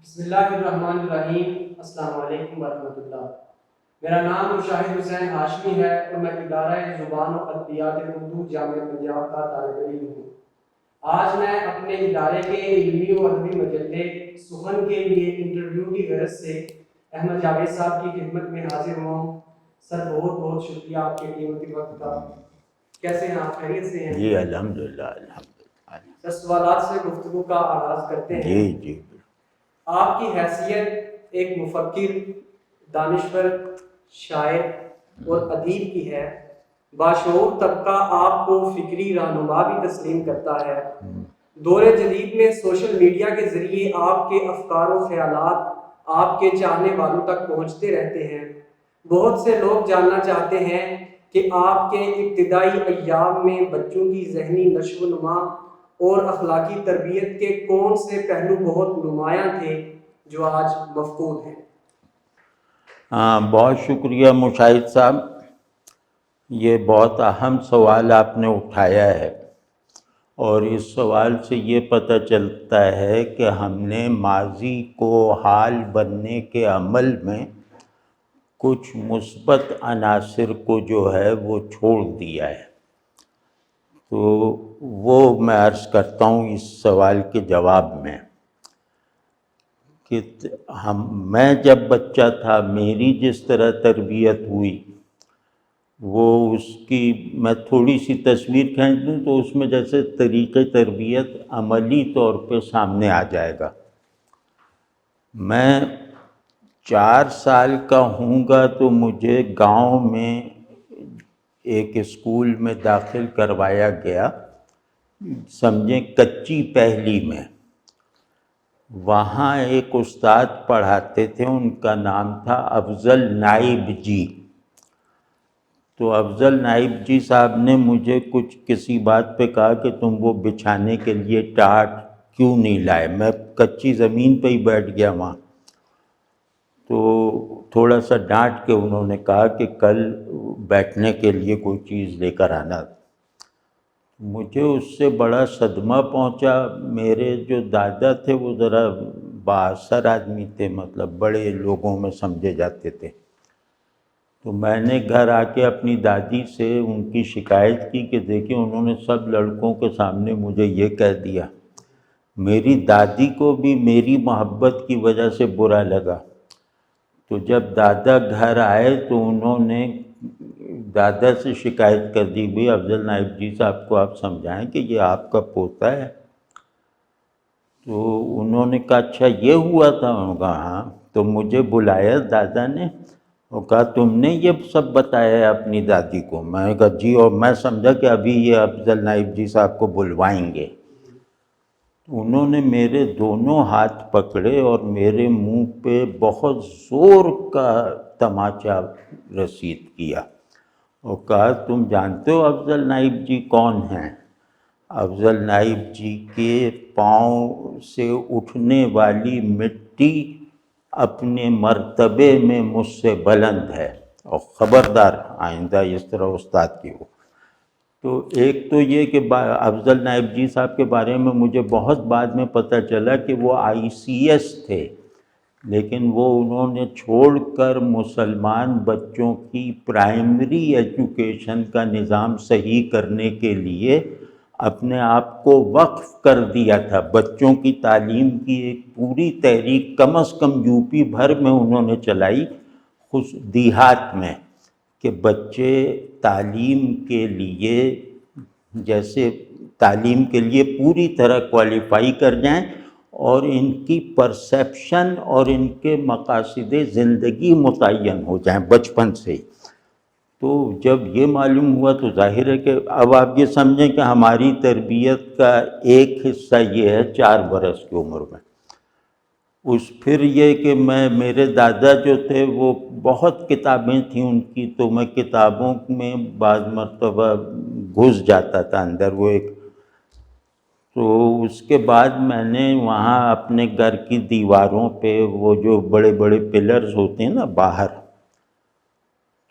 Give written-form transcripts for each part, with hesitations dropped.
بسم اللہ الرحمن الرحیم۔ السلام علیکم ورحمۃ اللہ۔ میرا نام مشاہد حسین ہاشمی ہے اور میں ادارہ زبان و ادبیات اردو جامعہ پنجاب کا طالب علم ہوں۔ آج میں اپنے ادارے کے علمی و ادبی مجلے سخن کے لیے انٹرویو کی غرض سے احمد جاوید صاحب کی خدمت میں حاضر ہوں۔ سر بہت بہت شکریہ آپ کے قیمتی وقت کا۔ کیسے ہیں آپ؟ خیریت سے ہیں؟ جی الحمدللہ الحمدللہ۔ سر سوالات سے گفتگو کا آغاز کرتے ہیں۔ جی آپ کی حیثیت ایک مفکر، دانشور، شاعر اور ادیب کی ہے۔ باشعور طبقہ آپ کو فکری رہنما بھی تسلیم کرتا ہے۔ دور جدید میں سوشل میڈیا کے ذریعے آپ کے افکار و خیالات آپ کے چاہنے والوں تک پہنچتے رہتے ہیں۔ بہت سے لوگ جاننا چاہتے ہیں کہ آپ کے ابتدائی ایام میں بچوں کی ذہنی نشو و نما اور اخلاقی تربیت کے کون سے پہلو بہت نمایاں تھے جو آج مفقود ہیں؟ بہت شکریہ مشاہد صاحب، یہ بہت اہم سوال آپ نے اٹھایا ہے، اور اس سوال سے یہ پتہ چلتا ہے کہ ہم نے ماضی کو حال بننے کے عمل میں کچھ مثبت عناصر کو جو ہے وہ چھوڑ دیا ہے۔ تو وہ میں عرض کرتا ہوں اس سوال کے جواب میں کہ میں جب بچہ تھا میری جس طرح تربیت ہوئی، وہ اس کی میں تھوڑی سی تصویر کھینچ دوں تو اس میں جیسے طریقۂ تربیت عملی طور پہ سامنے آ جائے گا۔ میں 4 سال کا ہوں گا تو مجھے گاؤں میں ایک اسکول میں داخل کروایا گیا، سمجھیں کچی پہلی میں۔ وہاں ایک استاد پڑھاتے تھے، ان کا نام تھا افضل نائب جی۔ تو افضل نائب جی صاحب نے مجھے کسی بات پہ کہا کہ تم وہ بچھانے کے لیے ٹاٹ کیوں نہیں لائے؟ میں کچی زمین پہ ہی بیٹھ گیا وہاں۔ تو تھوڑا سا ڈانٹ کے انہوں نے کہا کہ کل بیٹھنے کے لیے کوئی چیز لے کر آنا۔ مجھے اس سے بڑا صدمہ پہنچا۔ میرے جو دادا تھے وہ ذرا بااثر آدمی تھے، مطلب بڑے لوگوں میں سمجھے جاتے تھے۔ تو میں نے گھر آ کے اپنی دادی سے ان کی شکایت کی کہ دیکھیں انہوں نے سب لڑکوں کے سامنے مجھے یہ کہہ دیا۔ میری دادی کو بھی میری محبت کی وجہ سے برا لگا۔ تو جب دادا گھر آئے تو انہوں نے دادا سے شکایت کر دی، بھئی افضل نائب جی صاحب کو آپ سمجھائیں کہ یہ آپ کا پوتا ہے۔ تو انہوں نے کہا اچھا یہ ہوا تھا؟ انہوں نے کہا ہاں۔ تو مجھے بلایا دادا نے اور کہا تم نے یہ سب بتایا ہے اپنی دادی کو؟ میں نے کہا جی، اور میں سمجھا کہ ابھی یہ افضل نائب جی صاحب کو بلوائیں گے۔ انہوں نے میرے دونوں ہاتھ پکڑے اور میرے منہ پہ بہت زور کا تماچا رسید کیا اور کہا تم جانتے ہو افضل نائب جی کون ہیں؟ افضل نائب جی کے پاؤں سے اٹھنے والی مٹی اپنے مرتبے میں مجھ سے بلند ہے، اور خبردار آئندہ اس طرح استاد کی ہو۔ تو ایک تو یہ کہ افضل نائب جی صاحب کے بارے میں مجھے بہت بعد میں پتہ چلا کہ وہ ICS تھے، لیکن وہ انہوں نے چھوڑ کر مسلمان بچوں کی پرائمری ایجوکیشن کا نظام صحیح کرنے کے لیے اپنے آپ کو وقف کر دیا تھا۔ بچوں کی تعلیم کی ایک پوری تحریک کم از کم UP بھر میں انہوں نے چلائی، دیہات میں، کہ بچے تعلیم کے لیے جیسے تعلیم کے لیے پوری طرح کوالیفائی کر جائیں اور ان کی پرسیپشن اور ان کے مقاصد زندگی متعین ہو جائیں بچپن سے ہی۔ تو جب یہ معلوم ہوا تو ظاہر ہے کہ اب آپ یہ سمجھیں کہ ہماری تربیت کا ایک حصہ یہ ہے 4 برس کی عمر میں۔ پھر یہ کہ میرے دادا جو تھے وہ بہت کتابیں تھیں ان کی، تو میں کتابوں میں بعض مرتبہ گھس جاتا تھا اندر وہ ایک۔ تو اس کے بعد میں نے وہاں اپنے گھر کی دیواروں پہ وہ جو بڑے بڑے پلرز ہوتے ہیں نا باہر،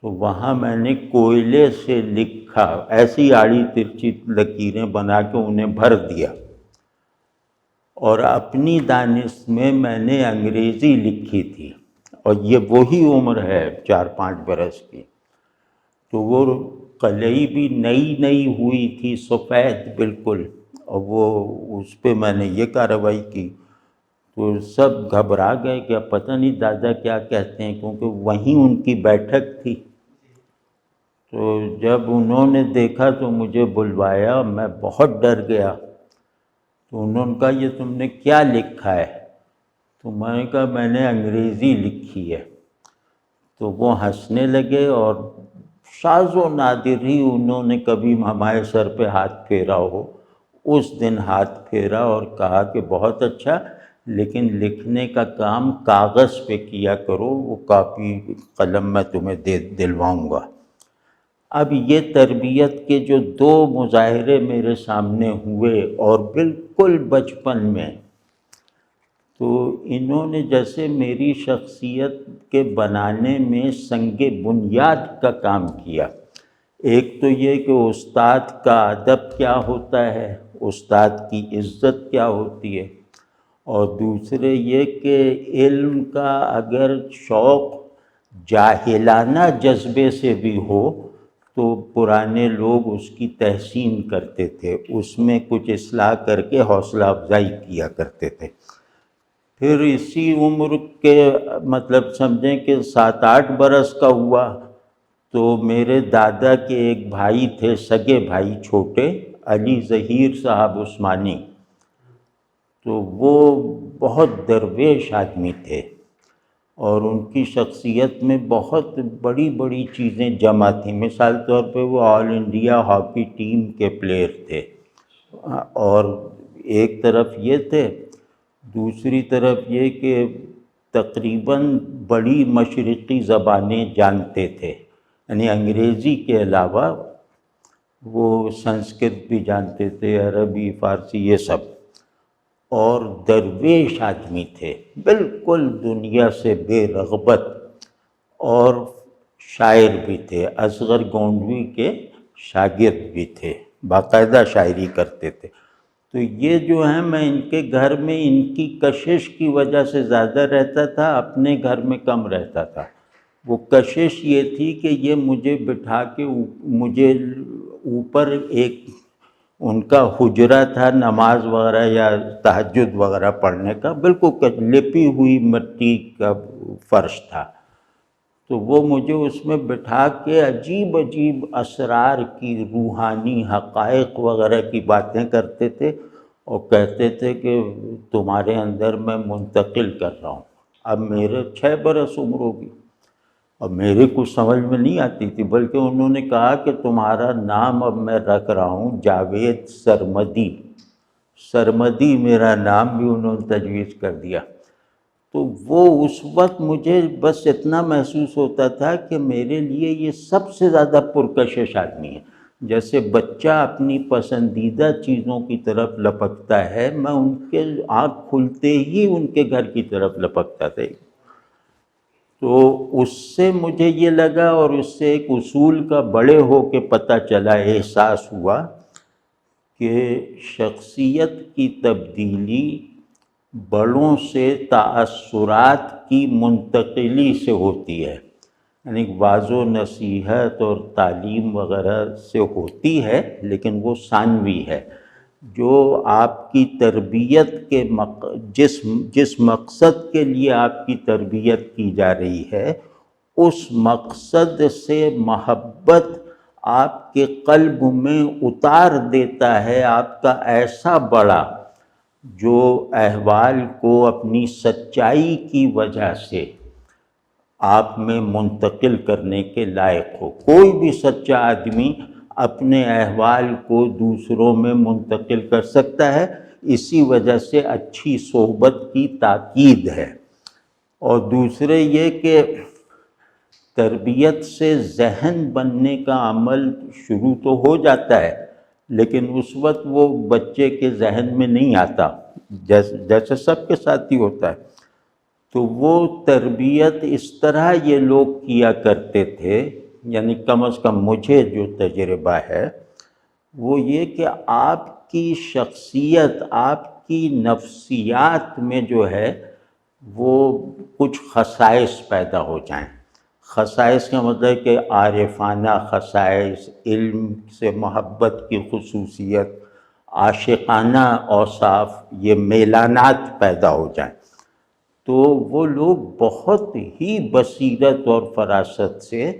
تو وہاں میں نے کوئلے سے لکھا، ایسی آڑی ترچھی لکیریں بنا کے انہیں بھر دیا۔ اور اپنی دانش میں نے انگریزی لکھی تھی، اور یہ وہی عمر ہے 4-5 برس کی، تو وہ قلعی بھی نئی ہوئی تھی، سفید بالکل، اور وہ اس پہ میں نے یہ کارروائی کی، تو سب گھبرا گئے کہ اب پتہ نہیں دادا کیا کہتے ہیں، کیونکہ وہیں ان کی بیٹھک تھی۔ تو جب انہوں نے دیکھا تو مجھے بلوایا، میں بہت ڈر گیا۔ تو انہوں نے کہا یہ تم نے کیا لکھا ہے؟ تو میں نے کہا میں نے انگریزی لکھی ہے۔ تو وہ ہنسنے لگے، اور شاذ و نادر ہی انہوں نے کبھی ہمارے سر پہ ہاتھ پھیرا ہو، اس دن ہاتھ پھیرا اور کہا کہ بہت اچھا، لیکن لکھنے کا کام کاغذ پہ کیا کرو، وہ کاپی قلم میں تمہیں دلواؤں گا۔ اب یہ تربیت کے جو 2 مظاہرے میرے سامنے ہوئے، اور بالکل بچپن میں، تو انہوں نے جیسے میری شخصیت کے بنانے میں سنگ بنیاد کا کام کیا۔ ایک تو یہ کہ استاد کا ادب کیا ہوتا ہے، استاد کی عزت کیا ہوتی ہے، اور دوسرے یہ کہ علم کا اگر شوق جاہلانہ جذبے سے بھی ہو تو پرانے لوگ اس کی تحسین کرتے تھے، اس میں کچھ اصلاح کر کے حوصلہ افزائی کیا کرتے تھے۔ پھر اسی عمر کے مطلب سمجھیں کہ 7-8 برس کا ہوا تو میرے دادا کے ایک بھائی تھے، سگے بھائی چھوٹے، علی ظہیر صاحب عثمانی، تو وہ بہت درویش آدمی تھے، اور ان کی شخصیت میں بہت بڑی چیزیں جمع تھیں۔ مثال طور پہ وہ آل انڈیا ہاکی ٹیم کے پلیئر تھے، اور ایک طرف یہ تھے، دوسری طرف یہ کہ تقریباً بڑی مشرقی زبانیں جانتے تھے، یعنی انگریزی کے علاوہ وہ سنسکرت بھی جانتے تھے، عربی، فارسی، یہ سب، اور درویش آدمی تھے، بالکل دنیا سے بے رغبت، اور شاعر بھی تھے، اصغر گونڈوی کے شاگرد بھی تھے، باقاعدہ شاعری کرتے تھے۔ تو یہ جو ہیں، میں ان کے گھر میں ان کی کشش کی وجہ سے زیادہ رہتا تھا، اپنے گھر میں کم رہتا تھا۔ وہ کشش یہ تھی کہ یہ مجھے بٹھا کے مجھے اوپر ایک ان کا حجرہ تھا نماز وغیرہ یا تہجد وغیرہ پڑھنے کا، بالکل لپی ہوئی مٹی کا فرش تھا، تو وہ مجھے اس میں بٹھا کے عجیب اسرار کی، روحانی حقائق وغیرہ کی باتیں کرتے تھے، اور کہتے تھے کہ تمہارے اندر میں منتقل کر رہا ہوں۔ اب میرے 6 برس عمر ہوگی، اب میرے کچھ سمجھ میں نہیں آتی تھی، بلکہ انہوں نے کہا کہ تمہارا نام اب میں رکھ رہا ہوں جاوید سرمدی، سرمدی میرا نام بھی انہوں نے تجویز کر دیا۔ تو وہ اس وقت مجھے بس اتنا محسوس ہوتا تھا کہ میرے لیے یہ سب سے زیادہ پرکشش آدمی ہے، جیسے بچہ اپنی پسندیدہ چیزوں کی طرف لپکتا ہے، میں ان کے آنکھ کھلتے ہی ان کے گھر کی طرف لپکتا تھا۔ تو اس سے مجھے یہ لگا، اور اس سے ایک اصول کا بڑے ہو کے پتہ چلا، احساس ہوا کہ شخصیت کی تبدیلی بڑوں سے تاثرات کی منتقلی سے ہوتی ہے، یعنی واعظ و نصیحت اور تعلیم وغیرہ سے ہوتی ہے، لیکن وہ ثانوی ہے۔ جو آپ کی تربیت کے جس مقصد کے لیے آپ کی تربیت کی جا رہی ہے، اس مقصد سے محبت آپ کے قلب میں اتار دیتا ہے آپ کا ایسا بڑا، جو احوال کو اپنی سچائی کی وجہ سے آپ میں منتقل کرنے کے لائق ہو۔ کوئی بھی سچا آدمی اپنے احوال کو دوسروں میں منتقل کر سکتا ہے، اسی وجہ سے اچھی صحبت کی تاکید ہے۔ اور دوسرے یہ کہ تربیت سے ذہن بننے کا عمل شروع تو ہو جاتا ہے، لیکن اس وقت وہ بچے کے ذہن میں نہیں آتا، جیسے سب کے ساتھ ہی ہوتا ہے۔ تو وہ تربیت اس طرح یہ لوگ کیا کرتے تھے، یعنی کم از کم مجھے جو تجربہ ہے وہ یہ کہ آپ کی شخصیت، آپ کی نفسیات میں جو ہے وہ کچھ خصائص پیدا ہو جائیں. خصائص کا مطلب ہے کہ عارفانہ خصائص، علم سے محبت کی خصوصیت، عاشقانہ اوصاف، یہ میلانات پیدا ہو جائیں تو وہ لوگ بہت ہی بصیرت اور فراست سے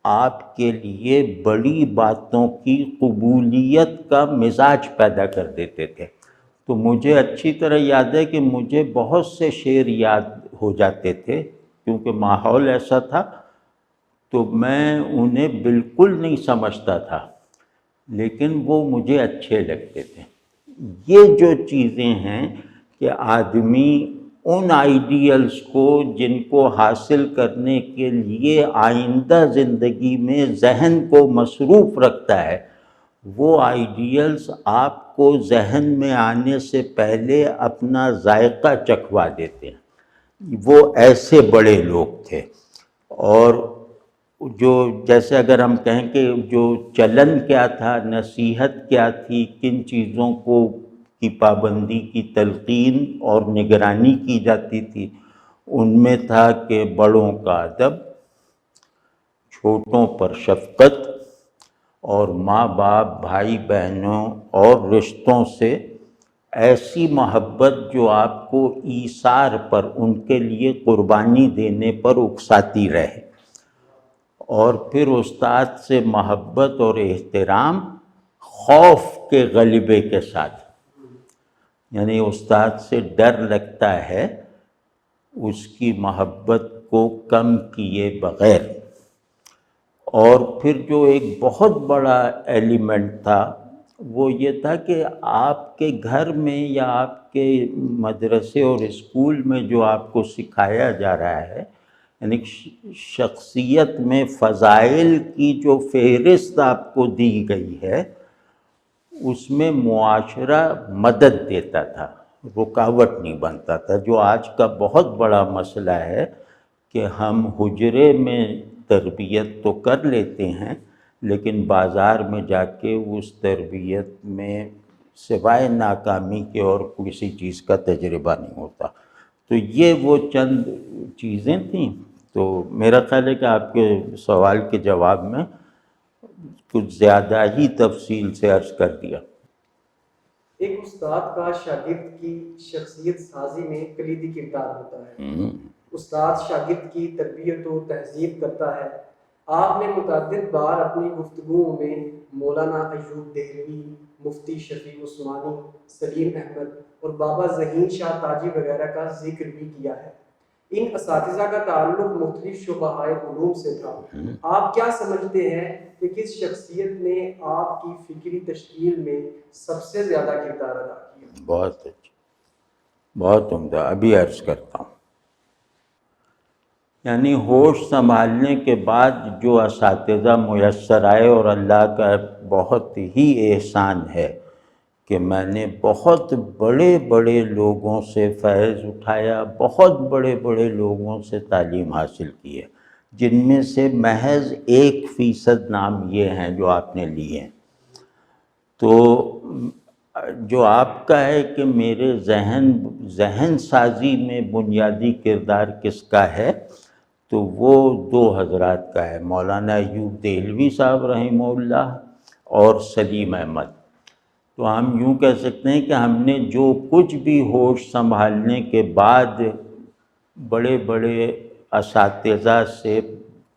آپ کے لیے بڑی باتوں کی قبولیت کا مزاج پیدا کر دیتے تھے. تو مجھے اچھی طرح یاد ہے کہ مجھے بہت سے شعر یاد ہو جاتے تھے کیونکہ ماحول ایسا تھا، تو میں انہیں بالکل نہیں سمجھتا تھا لیکن وہ مجھے اچھے لگتے تھے. یہ جو چیزیں ہیں کہ آدمی ان آئیڈیلز کو جن کو حاصل کرنے کے لیے آئندہ زندگی میں ذہن کو مصروف رکھتا ہے، وہ آئیڈیلز آپ کو ذہن میں آنے سے پہلے اپنا ذائقہ چکھوا دیتے ہیں. وہ ایسے بڑے لوگ تھے. اور جو جیسے اگر ہم کہیں کہ جو چلن کیا تھا، نصیحت کیا تھی، کن چیزوں کو کی پابندی کی تلقین اور نگرانی کی جاتی تھی، ان میں تھا کہ بڑوں کا ادب، چھوٹوں پر شفقت، اور ماں باپ، بھائی بہنوں اور رشتوں سے ایسی محبت جو آپ کو ایثار پر، ان کے لیے قربانی دینے پر اکساتی رہے. اور پھر استاد سے محبت اور احترام خوف کے غلبے کے ساتھ، یعنی استاد سے ڈر لگتا ہے اس کی محبت کو کم کیے بغیر. اور پھر جو ایک بہت بڑا ایلیمنٹ تھا وہ یہ تھا کہ آپ کے گھر میں یا آپ کے مدرسے اور اسکول میں جو آپ کو سکھایا جا رہا ہے، یعنی شخصیت میں فضائل کی جو فہرست آپ کو دی گئی ہے، اس میں معاشرہ مدد دیتا تھا، رکاوٹ نہیں بنتا تھا. جو آج کا بہت بڑا مسئلہ ہے کہ ہم حجرے میں تربیت تو کر لیتے ہیں لیکن بازار میں جا کے اس تربیت میں سوائے ناکامی کے اور کسی چیز کا تجربہ نہیں ہوتا. تو یہ وہ چند چیزیں تھیں. تو میرا خیال ہے کہ آپ کے سوال کے جواب میں کچھ زیادہ ہی تفصیل سے عرض کر دیا. ایک استاد کا شاگرد کی شخصیت سازی میں کلیدی کردار ہوتا ہے. استاد شاگرد کی تربیت و تہذیب کرتا ہے. آپ نے متعدد بار اپنی گفتگوؤں میں مولانا ایوب دہلوی، مفتی شفیع عثمانی، سلیم احمد اور بابا ذہین شاہ تاجی وغیرہ کا ذکر بھی کیا ہے. ان اساتذہ کا تعلق مختلف شعبۂ علوم سے تھا. آپ کیا سمجھتے ہیں کہ کس شخصیت نے آپ کی فکری تشکیل میں سب سے زیادہ کردار ادا کیا؟ بہت اچھا، بہت عمدہ. ابھی عرض کرتا ہوں. یعنی ہوش سنبھالنے کے بعد جو اساتذہ میسر آئے، اور اللہ کا بہت ہی احسان ہے کہ میں نے بہت بڑے بڑے لوگوں سے فیض اٹھایا، بہت بڑے بڑے لوگوں سے تعلیم حاصل کی ہے، جن میں سے محض 1% نام یہ ہیں جو آپ نے لیے ہیں. تو جو آپ کا ہے کہ میرے ذہن سازی میں بنیادی کردار کس کا ہے، تو وہ 2 حضرات کا ہے، مولانا ایوب دہلوی صاحب رحمہ اللہ اور سلیم احمد. تو ہم یوں کہہ سکتے ہیں کہ ہم نے جو کچھ بھی ہوش سنبھالنے کے بعد بڑے بڑے اساتذہ سے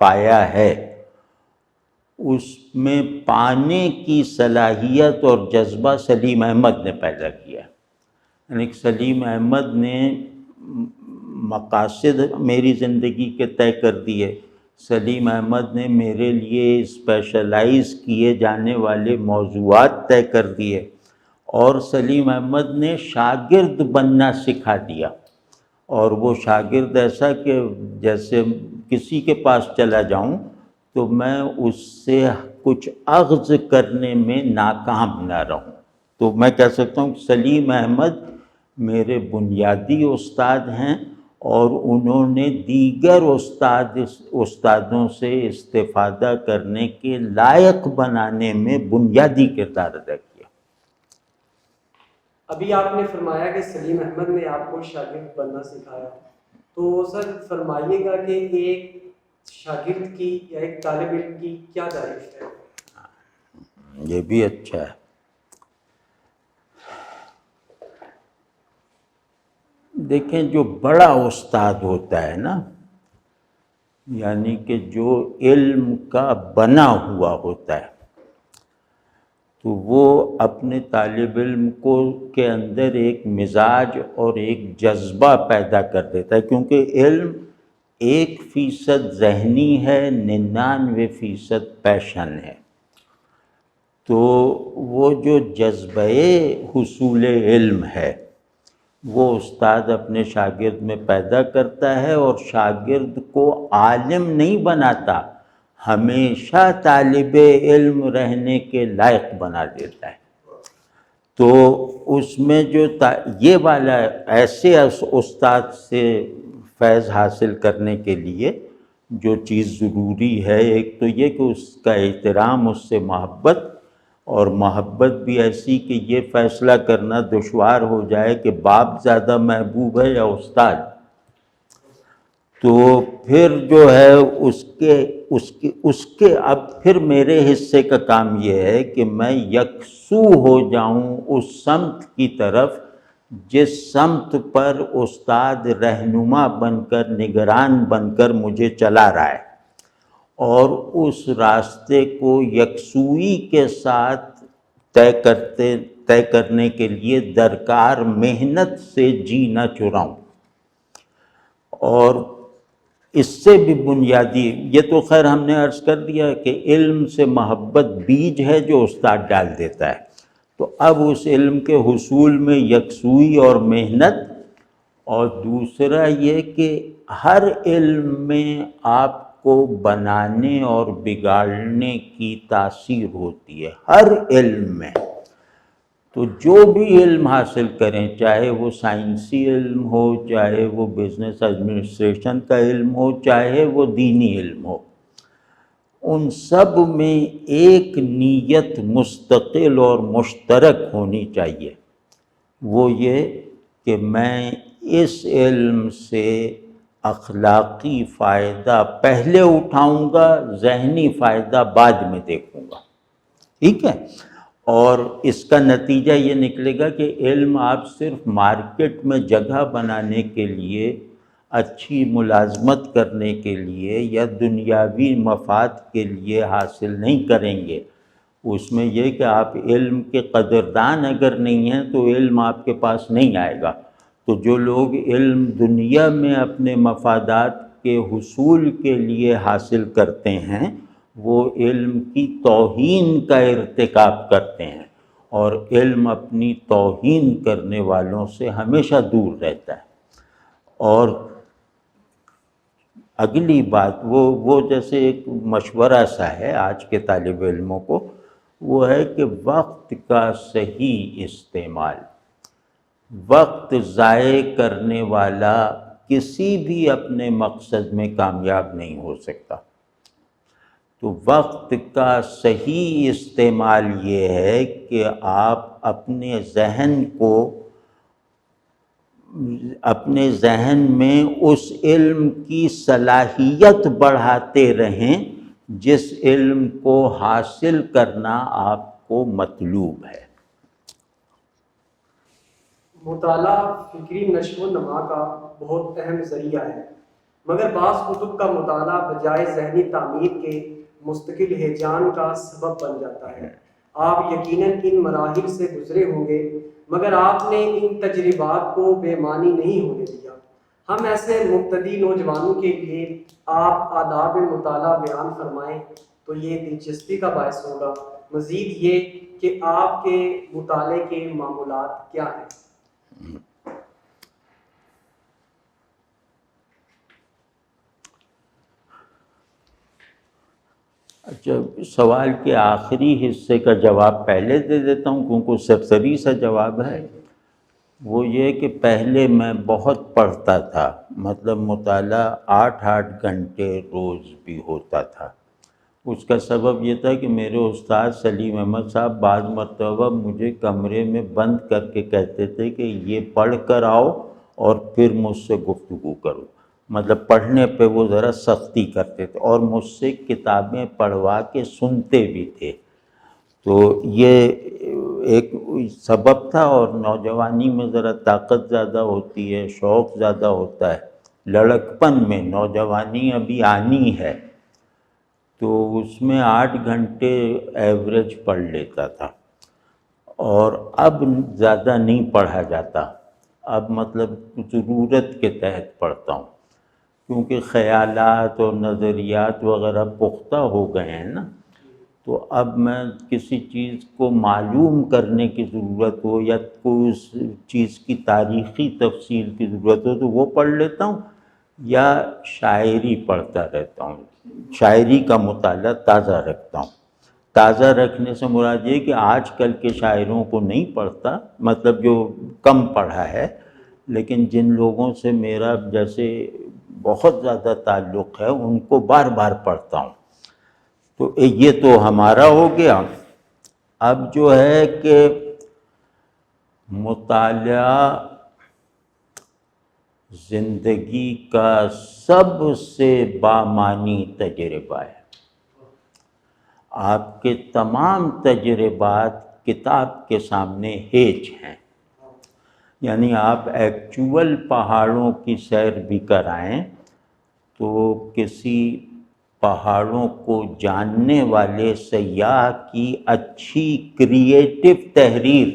پایا ہے، اس میں پانے کی صلاحیت اور جذبہ سلیم احمد نے پیدا کیا. یعنی سلیم احمد نے مقاصد میری زندگی کے طے کر دیے. سلیم احمد نے میرے لیے اسپیشلائز کیے جانے والے موضوعات طے کر دیے، اور سلیم احمد نے شاگرد بننا سکھا دیا. اور وہ شاگرد ایسا کہ جیسے کسی کے پاس چلا جاؤں تو میں اس سے کچھ اخذ کرنے میں ناکام نہ رہوں. تو میں کہہ سکتا ہوں کہ سلیم احمد میرے بنیادی استاد ہیں، اور انہوں نے دیگر استادوں سے استفادہ کرنے کے لائق بنانے میں بنیادی کردار ادا کیا. ابھی آپ نے فرمایا کہ سلیم احمد نے آپ کو شاگرد بننا سکھایا، تو سر فرمائیے گا کہ ایک شاگرد کی یا ایک طالب علم کی کیا تعریف ہے؟ یہ بھی اچھا ہے. دیکھیں جو بڑا استاد ہوتا ہے نا، یعنی کہ جو علم کا بنا ہوا ہوتا ہے، تو وہ اپنے طالب علم کے اندر ایک مزاج اور ایک جذبہ پیدا کر دیتا ہے، کیونکہ علم 1% ذہنی ہے، 99% پیشن ہے. تو وہ جو جذبہ حصول علم ہے وہ استاد اپنے شاگرد میں پیدا کرتا ہے، اور شاگرد کو عالم نہیں بناتا، ہمیشہ طالب علم رہنے کے لائق بنا دیتا ہے. تو اس میں جو یہ والا ایسے استاد سے فیض حاصل کرنے کے لیے جو چیز ضروری ہے، ایک تو یہ کہ اس کا احترام، اس سے محبت، اور محبت بھی ایسی کہ یہ فیصلہ کرنا دشوار ہو جائے کہ باپ زیادہ محبوب ہے یا استاد. تو پھر جو ہے اس کے اب پھر میرے حصے کا کام یہ ہے کہ میں یکسو ہو جاؤں اس سمت کی طرف جس سمت پر استاد رہنما بن کر، نگران بن کر مجھے چلا رہا ہے، اور اس راستے کو یکسوئی کے ساتھ طے کرنے کے لیے درکار محنت سے جی نہ چراؤں. اور اس سے بھی بنیادی، یہ تو خیر ہم نے عرض کر دیا کہ علم سے محبت بیج ہے جو استاد ڈال دیتا ہے. تو اب اس علم کے حصول میں یکسوئی اور محنت، اور دوسرا یہ کہ ہر علم میں آپ کو بنانے اور بگاڑنے کی تاثیر ہوتی ہے، ہر علم میں. تو جو بھی علم حاصل کریں، چاہے وہ سائنسی علم ہو، چاہے وہ بزنس ایڈمنسٹریشن کا علم ہو، چاہے وہ دینی علم ہو، ان سب میں ایک نیت مستقل اور مشترک ہونی چاہیے. وہ یہ کہ میں اس علم سے اخلاقی فائدہ پہلے اٹھاؤں گا، ذہنی فائدہ بعد میں دیکھوں گا. ٹھیک ہے؟ اور اس کا نتیجہ یہ نکلے گا کہ علم آپ صرف مارکیٹ میں جگہ بنانے کے لیے، اچھی ملازمت کرنے کے لیے یا دنیاوی مفاد کے لیے حاصل نہیں کریں گے. اس میں یہ کہ آپ علم کے قدردان اگر نہیں ہیں تو علم آپ کے پاس نہیں آئے گا. تو جو لوگ علم دنیا میں اپنے مفادات کے حصول کے لیے حاصل کرتے ہیں، وہ علم کی توہین کا ارتکاب کرتے ہیں، اور علم اپنی توہین کرنے والوں سے ہمیشہ دور رہتا ہے. اور اگلی بات وہ جیسے ایک مشورہ سا ہے آج کے طالب علموں کو، وہ ہے کہ وقت کا صحیح استعمال. وقت ضائع کرنے والا کسی بھی اپنے مقصد میں کامیاب نہیں ہو سکتا. تو وقت کا صحیح استعمال یہ ہے کہ آپ اپنے ذہن میں اس علم کی صلاحیت بڑھاتے رہیں جس علم کو حاصل کرنا آپ کو مطلوب ہے. مطالعہ فکری نشو و نما کا بہت اہم ذریعہ ہے، مگر بعض کتب کا مطالعہ بجائے ذہنی تعمیر کے مستقل ہیجان کا سبب بن جاتا ہے. آپ یقیناً ان مراحل سے گزرے ہوں گے، مگر آپ نے ان تجربات کو بے معنی نہیں ہونے دیا. ہم ایسے مبتدی نوجوانوں کے لیے آپ آداب مطالعہ بیان فرمائیں تو یہ دلچسپی کا باعث ہوگا. مزید یہ کہ آپ کے مطالعے کے معمولات کیا ہیں؟ اچھا، سوال کے آخری حصے کا جواب پہلے دے دیتا ہوں کیونکہ سرسری سا جواب ہے. وہ یہ کہ پہلے میں بہت پڑھتا تھا، مطلب مطالعہ 8 گھنٹے روز بھی ہوتا تھا. اس کا سبب یہ تھا کہ میرے استاد سلیم احمد صاحب بعض مرتبہ مجھے کمرے میں بند کر کے کہتے تھے کہ یہ پڑھ کر آؤ اور پھر مجھ سے گفتگو کرو، مطلب پڑھنے پہ وہ ذرا سختی کرتے تھے اور مجھ سے کتابیں پڑھوا کے سنتے بھی تھے۔ تو یہ ایک سبب تھا، اور نوجوانی میں ذرا طاقت زیادہ ہوتی ہے، شوق زیادہ ہوتا ہے، لڑکپن میں، نوجوانی ابھی آنی ہے، تو اس میں 8 گھنٹے ایوریج پڑھ لیتا تھا، اور اب زیادہ نہیں پڑھا جاتا، اب مطلب ضرورت کے تحت پڑھتا ہوں، کیونکہ خیالات اور نظریات وغیرہ پختہ ہو گئے ہیں نا، تو اب میں کسی چیز کو معلوم کرنے کی ضرورت ہو یا کوئی اس چیز کی تاریخی تفصیل کی ضرورت ہو تو وہ پڑھ لیتا ہوں، یا شاعری پڑھتا رہتا ہوں، شاعری کا مطالعہ تازہ رکھتا ہوں۔ تازہ رکھنے سے مراد یہ کہ آج کل کے شاعروں کو نہیں پڑھتا، مطلب جو کم پڑھا ہے، لیکن جن لوگوں سے میرا جیسے بہت زیادہ تعلق ہے ان کو بار بار پڑھتا ہوں۔ تو یہ تو ہمارا ہو گیا۔ اب جو ہے کہ مطالعہ زندگی کا سب سے بامعنی تجربہ ہے۔ آپ کے تمام تجربات کتاب کے سامنے ہیج ہیں، یعنی آپ ایکچول پہاڑوں کی سیر بھی کرائیں تو کسی پہاڑوں کو جاننے والے سیاح کی اچھی کریٹو تحریر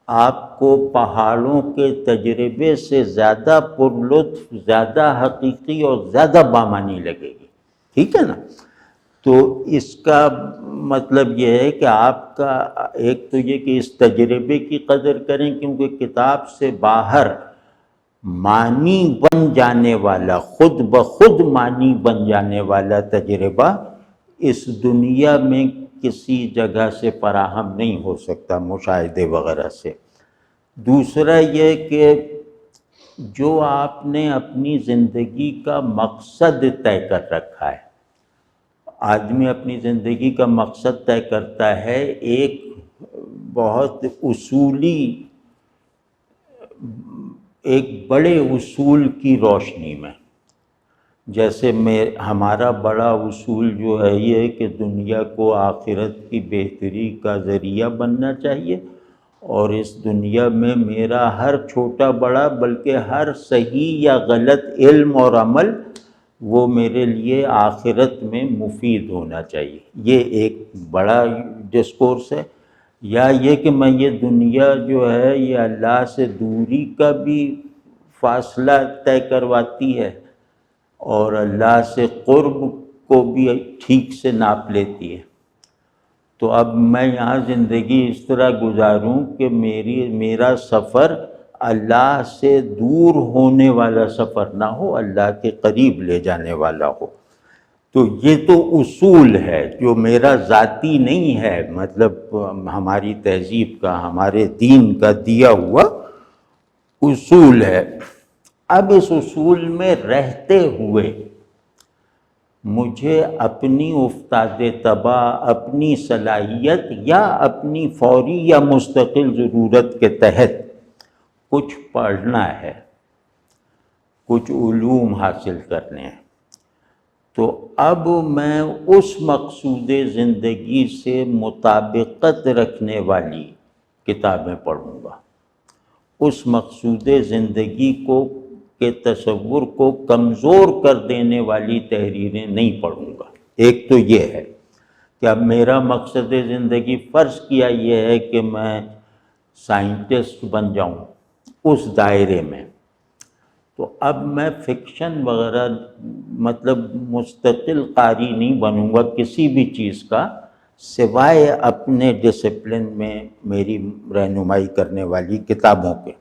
آپ کو پہاڑوں کے تجربے سے زیادہ پرلطف، زیادہ حقیقی اور زیادہ بامعنی لگے گی، ٹھیک ہے نا؟ تو اس کا مطلب یہ ہے کہ آپ کا ایک تو یہ کہ اس تجربے کی قدر کریں، کیونکہ کتاب سے باہر معنی بن جانے والا، خود بخود معنی بن جانے والا تجربہ اس دنیا میں کسی جگہ سے فراہم نہیں ہو سکتا مشاہدے وغیرہ سے۔ دوسرا یہ کہ جو آپ نے اپنی زندگی کا مقصد طے کر رکھا ہے، آدمی اپنی زندگی کا مقصد طے کرتا ہے ایک بہت اصولی، ایک بڑے اصول کی روشنی میں، جیسے ہمارا بڑا اصول جو ہے یہ کہ دنیا کو آخرت کی بہتری کا ذریعہ بننا چاہیے، اور اس دنیا میں میرا ہر چھوٹا بڑا بلکہ ہر صحیح یا غلط علم اور عمل وہ میرے لیے آخرت میں مفید ہونا چاہیے۔ یہ ایک بڑا ڈسکورس ہے۔ یا یہ کہ میں یہ دنیا جو ہے یہ اللہ سے دوری کا بھی فاصلہ طے کرواتی ہے اور اللہ سے قرب کو بھی ٹھیک سے ناپ لیتی ہے۔ تو اب میں یہاں زندگی اس طرح گزاروں کہ میرا سفر اللہ سے دور ہونے والا سفر نہ ہو، اللہ کے قریب لے جانے والا ہو۔ تو یہ تو اصول ہے جو میرا ذاتی نہیں ہے، مطلب ہماری تہذیب کا، ہمارے دین کا دیا ہوا اصول ہے۔ اب اس اصول میں رہتے ہوئے مجھے اپنی افتاد طبع، اپنی صلاحیت یا اپنی فوری یا مستقل ضرورت کے تحت کچھ پڑھنا ہے، کچھ علوم حاصل کرنے ہیں، تو اب میں اس مقصود زندگی سے مطابقت رکھنے والی کتابیں پڑھوں گا، اس مقصود زندگی کو کے تصور کو کمزور کر دینے والی تحریریں نہیں پڑھوں گا۔ ایک تو یہ ہے کہ اب میرا مقصد زندگی فرض کیا یہ ہے کہ میں سائنٹسٹ بن جاؤں اس دائرے میں، تو اب میں فکشن وغیرہ مطلب مستقل قاری نہیں بنوں گا کسی بھی چیز کا، سوائے اپنے ڈسپلن میں میری رہنمائی کرنے والی کتابوں کے۔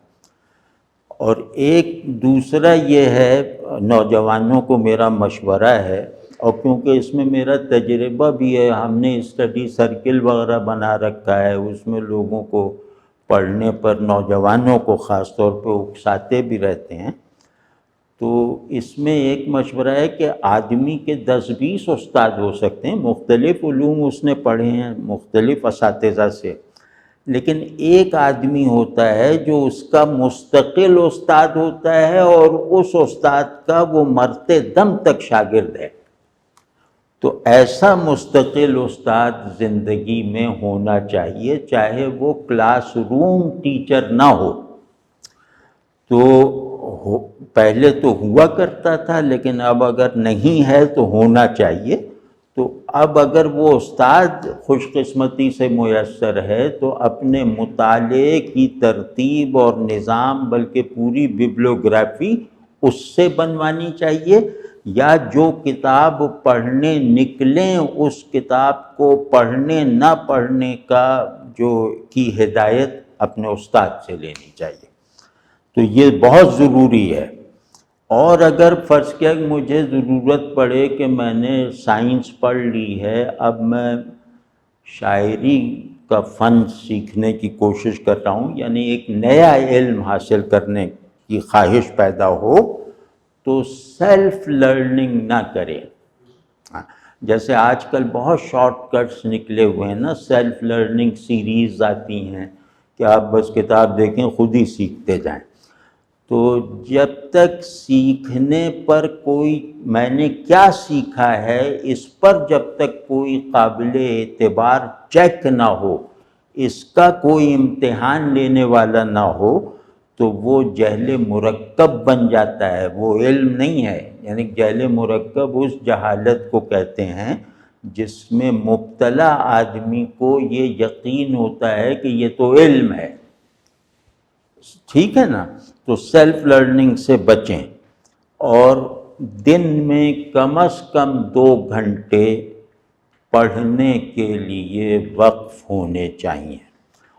اور ایک دوسرا یہ ہے، نوجوانوں کو میرا مشورہ ہے، اور کیونکہ اس میں میرا تجربہ بھی ہے، ہم نے اسٹڈی سرکل وغیرہ بنا رکھا ہے، اس میں لوگوں کو پڑھنے پر، نوجوانوں کو خاص طور پہ اکساتے بھی رہتے ہیں، تو اس میں ایک مشورہ ہے کہ آدمی کے 10-20 استاد ہو سکتے ہیں، مختلف علوم اس نے پڑھے ہیں مختلف اساتذہ سے، لیکن ایک آدمی ہوتا ہے جو اس کا مستقل استاد ہوتا ہے اور اس استاد کا وہ مرتے دم تک شاگرد ہے۔ تو ایسا مستقل استاد زندگی میں ہونا چاہیے، چاہے وہ کلاس روم ٹیچر نہ ہو۔ تو پہلے تو ہوا کرتا تھا، لیکن اب اگر نہیں ہے تو ہونا چاہیے۔ تو اب اگر وہ استاد خوش قسمتی سے میسر ہے تو اپنے مطالعے کی ترتیب اور نظام بلکہ پوری ببلیوگرافی اس سے بنوانی چاہیے، یا جو کتاب پڑھنے نکلیں اس کتاب کو پڑھنے نہ پڑھنے کا کی ہدایت اپنے استاد سے لینی چاہیے۔ تو یہ بہت ضروری ہے۔ اور اگر فرض کیا کہ مجھے ضرورت پڑے کہ میں نے سائنس پڑھ لی ہے، اب میں شاعری کا فن سیکھنے کی کوشش کر رہا ہوں، یعنی ایک نیا علم حاصل کرنے کی خواہش پیدا ہو، تو سیلف لرننگ نہ کرے۔ جیسے آج کل بہت شارٹ کٹس نکلے ہوئے ہیں نا، سیلف لرننگ سیریز آتی ہیں کہ آپ بس کتاب دیکھیں خود ہی سیکھتے جائیں۔ تو جب تک سیکھنے پر کوئی میں نے کیا سیکھا ہے اس پر جب تک کوئی قابل اعتبار چیک نہ ہو، اس کا کوئی امتحان لینے والا نہ ہو، تو وہ جہل مرکب بن جاتا ہے، وہ علم نہیں ہے۔ یعنی جہل مرکب اس جہالت کو کہتے ہیں جس میں مبتلا آدمی کو یہ یقین ہوتا ہے کہ یہ تو علم ہے، ٹھیک ہے نا۔ تو سیلف لرننگ سے بچیں، اور دن میں کم از کم 2 گھنٹے پڑھنے کے لیے وقف ہونے چاہیے۔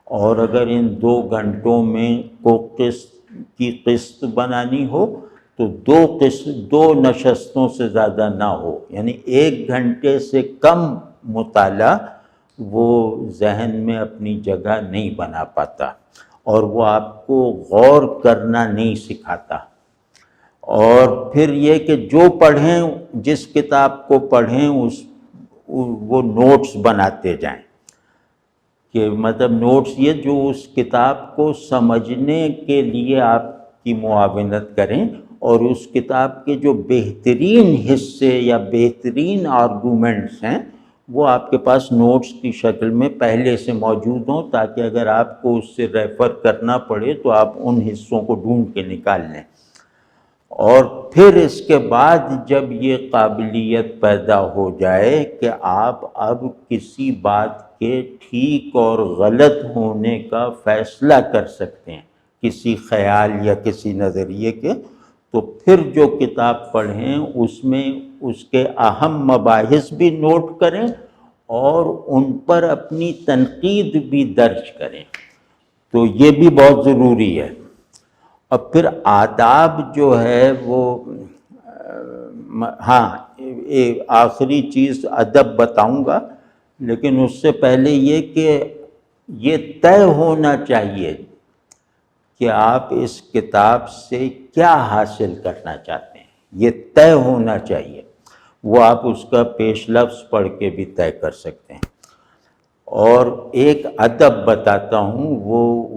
اور اگر ان 2 گھنٹوں میں کو قسط بنانی ہو تو 2 نشستوں سے زیادہ نہ ہو، یعنی 1 گھنٹے سے کم مطالعہ وہ ذہن میں اپنی جگہ نہیں بنا پاتا، اور وہ آپ کو غور کرنا نہیں سکھاتا۔ اور پھر یہ کہ جو پڑھیں، جس کتاب کو پڑھیں وہ نوٹس بناتے جائیں، کہ مطلب نوٹس یہ جو اس کتاب کو سمجھنے کے لیے آپ کی معاونت کریں، اور اس کتاب کے جو بہترین حصے یا بہترین آرگومنٹس ہیں وہ آپ کے پاس نوٹس کی شکل میں پہلے سے موجود ہوں، تاکہ اگر آپ کو اس سے ریفر کرنا پڑے تو آپ ان حصوں کو ڈھونڈ کے نکال لیں۔ اور پھر اس کے بعد جب یہ قابلیت پیدا ہو جائے کہ آپ اب کسی بات کے ٹھیک اور غلط ہونے کا فیصلہ کر سکتے ہیں کسی خیال یا کسی نظریے کے، تو پھر جو کتاب پڑھیں اس میں اس کے اہم مباحث بھی نوٹ کریں اور ان پر اپنی تنقید بھی درج کریں۔ تو یہ بھی بہت ضروری ہے۔ اب پھر آداب جو ہے وہ ہاں آخری چیز ادب بتاؤں گا، لیکن اس سے پہلے یہ کہ یہ طے ہونا چاہیے کہ آپ اس کتاب سے کیا حاصل کرنا چاہتے ہیں، یہ طے ہونا چاہیے۔ وہ آپ اس کا پیش لفظ پڑھ کے بھی طے کر سکتے ہیں۔ اور ایک ادب بتاتا ہوں،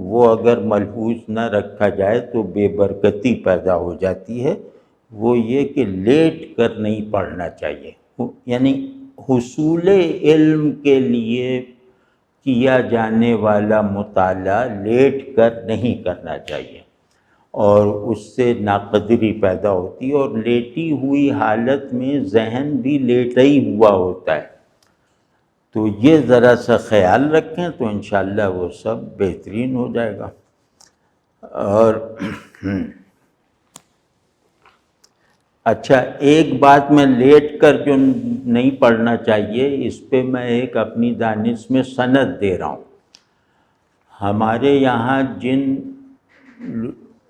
وہ اگر ملحوظ نہ رکھا جائے تو بے برکتی پیدا ہو جاتی ہے۔ وہ یہ کہ لیٹ کر نہیں پڑھنا چاہیے، یعنی حصول علم کے لیے کیا جانے والا مطالعہ لیٹ کر نہیں کرنا چاہیے، اور اس سے ناقدری پیدا ہوتی ہے، اور لیٹی ہوئی حالت میں ذہن بھی لیٹا ہی ہوا ہوتا ہے۔ تو یہ ذرا سا خیال رکھیں تو انشاءاللہ وہ سب بہترین ہو جائے گا۔ اور اچھا، ایک بات میں لیٹ کر جو نہیں پڑھنا چاہیے، اس پہ میں ایک اپنی دانش میں سند دے رہا ہوں۔ ہمارے یہاں جن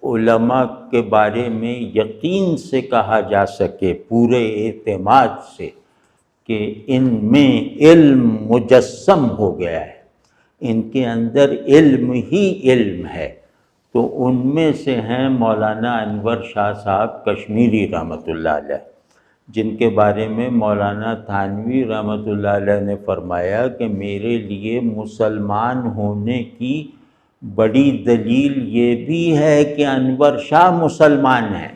علماء کے بارے میں یقین سے کہا جا سکے پورے اعتماد سے کہ ان میں علم مجسم ہو گیا ہے، ان کے اندر علم ہی علم ہے، تو ان میں سے ہیں مولانا انور شاہ صاحب کشمیری رحمۃ اللہ علیہ، جن کے بارے میں مولانا تھانوی رحمۃ اللہ علیہ نے فرمایا کہ میرے لیے مسلمان ہونے کی بڑی دلیل یہ بھی ہے کہ انور شاہ مسلمان ہیں۔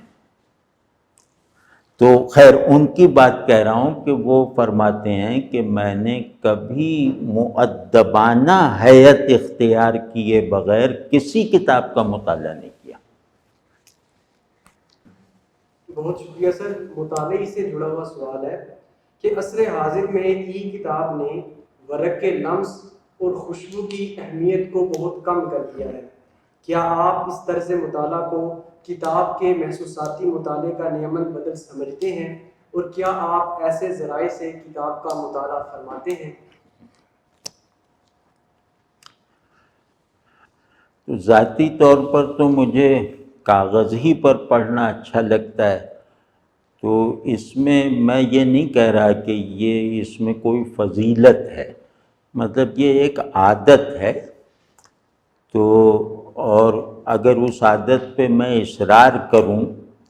تو خیر ان کی بات کہہ رہا ہوں کہ وہ فرماتے ہیں کہ میں نے کبھی مؤدبانہ حیت اختیار کیے بغیر کسی کتاب کا مطالعہ نہیں کیا۔ بہت شکریہ سر۔ مطالعے سے جڑا ہوا سوال ہے کہ عصر حاضر میں ای کتاب نے ورق کے لمس اور خوشبو کی اہمیت کو بہت کم کر دیا ہے۔ کیا آپ اس طرز مطالعہ کو کتاب کے محسوساتی مطالعے کا نعمت بدل سمجھتے ہیں، اور کیا آپ ایسے ذرائع سے کتاب کا مطالعہ فرماتے ہیں؟ تو ذاتی طور پر تو مجھے کاغذ ہی پر پڑھنا اچھا لگتا ہے، تو اس میں یہ نہیں کہہ رہا کہ یہ اس میں کوئی فضیلت ہے، مطلب یہ ایک عادت ہے۔ تو اور اگر اس عادت پہ میں اصرار کروں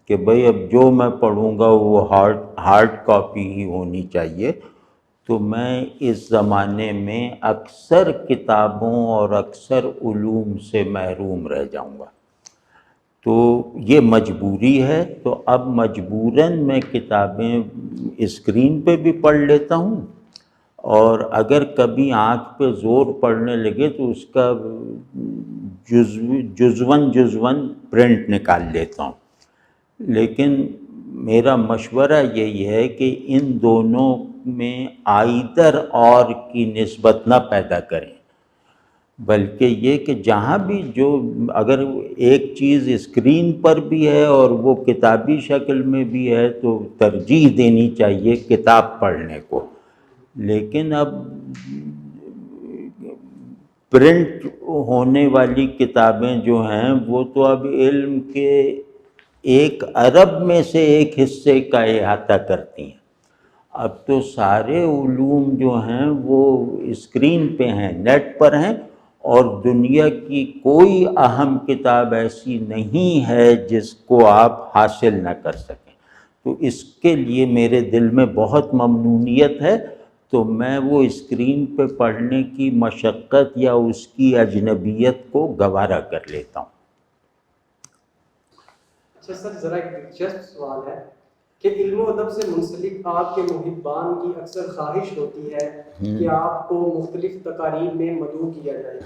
کہ بھئی اب جو میں پڑھوں گا وہ ہارڈ کاپی ہی ہونی چاہیے، تو میں اس زمانے میں اکثر کتابوں اور اکثر علوم سے محروم رہ جاؤں گا۔ تو یہ مجبوری ہے، تو اب مجبوراً میں کتابیں اسکرین پہ بھی پڑھ لیتا ہوں، اور اگر کبھی آنکھ پہ زور پڑنے لگے تو اس کا جزون پرنٹ نکال لیتا ہوں۔ لیکن میرا مشورہ یہی ہے کہ ان دونوں میں آئدر اور کی نسبت نہ پیدا کریں، بلکہ یہ کہ جہاں بھی اگر ایک چیز اسکرین پر بھی ہے اور وہ کتابی شکل میں بھی ہے تو ترجیح دینی چاہیے کتاب پڑھنے کو۔ لیکن اب پرنٹ ہونے والی کتابیں جو ہیں وہ تو اب علم کے 1 ارب میں سے 1 حصے کا احاطہ کرتی ہیں۔ اب تو سارے علوم جو ہیں وہ اسکرین پہ ہیں، نیٹ پر ہیں، اور دنیا کی کوئی اہم کتاب ایسی نہیں ہے جس کو آپ حاصل نہ کر سکیں۔ تو اس کے لیے میرے دل میں بہت ممنونیت ہے، تو میں وہ اسکرین پہ پڑھنے کی مشقت یا اس کی اجنبیت کو گوارا کر لیتا ہوں۔ اچھا سر، ذرا ایک دلچسپ سوال ہے کہ علم و ادب سے منسلک آپ کے محبان کی اکثر خواہش ہوتی ہے کہ آپ کو مختلف تقاریب میں مدعو کیا جائے۔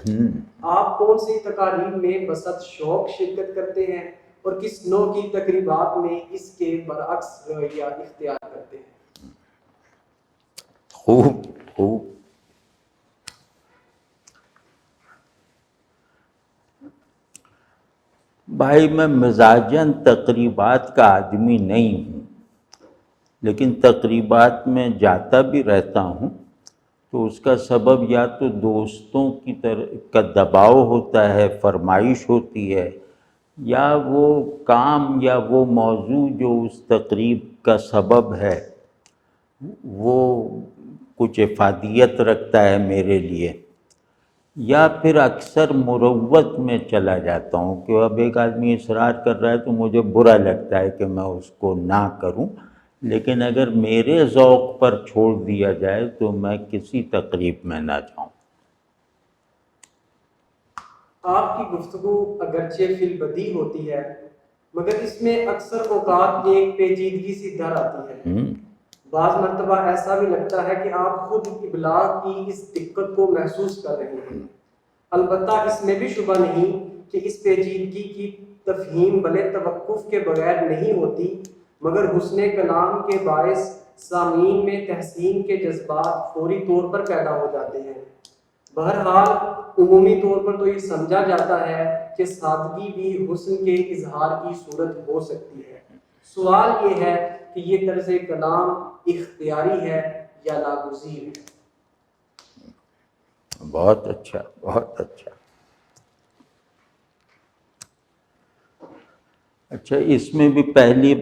آپ کون سی تقاریب میں بسط شوق شرکت کرتے ہیں، اور کس نوع کی تقریبات میں اس کے برعکس رویہ اختیار کرتے ہیں؟ خوب بھائی، میں مزاجاً تقریبات کا آدمی نہیں ہوں، لیکن تقریبات میں جاتا بھی رہتا ہوں، تو اس کا سبب یا تو دوستوں کی کا دباؤ ہوتا ہے، فرمائش ہوتی ہے، یا وہ کام یا وہ موضوع جو اس تقریب کا سبب ہے وہ کچھ افادیت رکھتا ہے میرے لیے، یا پھر اکثر مروت میں چلا جاتا ہوں کہ اب ایک آدمی اصرار کر رہا ہے تو مجھے برا لگتا ہے کہ میں اس کو نہ کروں، لیکن اگر میرے ذوق پر چھوڑ دیا جائے تو میں کسی تقریب میں نہ جاؤں۔ آپ کی گفتگو اگرچہ فی البدیہہ ہوتی ہے، مگر اس میں اکثر اوقات ایک پیچیدگی سی در آتی ہے۔ بعض مرتبہ ایسا بھی لگتا ہے کہ آپ خود ابلاغ کی اس دقت کو محسوس کر رہے ہیں۔ البتہ اس میں بھی شبہ نہیں کہ اس پیچیدگی کی تفہیم بلے توقف کے بغیر نہیں ہوتی، مگر حسن کلام کے باعث سامعین میں تحسین کے جذبات فوری طور پر پیدا ہو جاتے ہیں۔ بہرحال عمومی طور پر تو یہ سمجھا جاتا ہے کہ سادگی بھی حسن کے اظہار کی صورت ہو سکتی ہے۔ سوال یہ ہے کہ یہ طرز کلام اختیاری ہے یا ناگزیر ہے؟ بہت اچھا، بہت اچھا۔ اچھا، اس میں بھی پہلی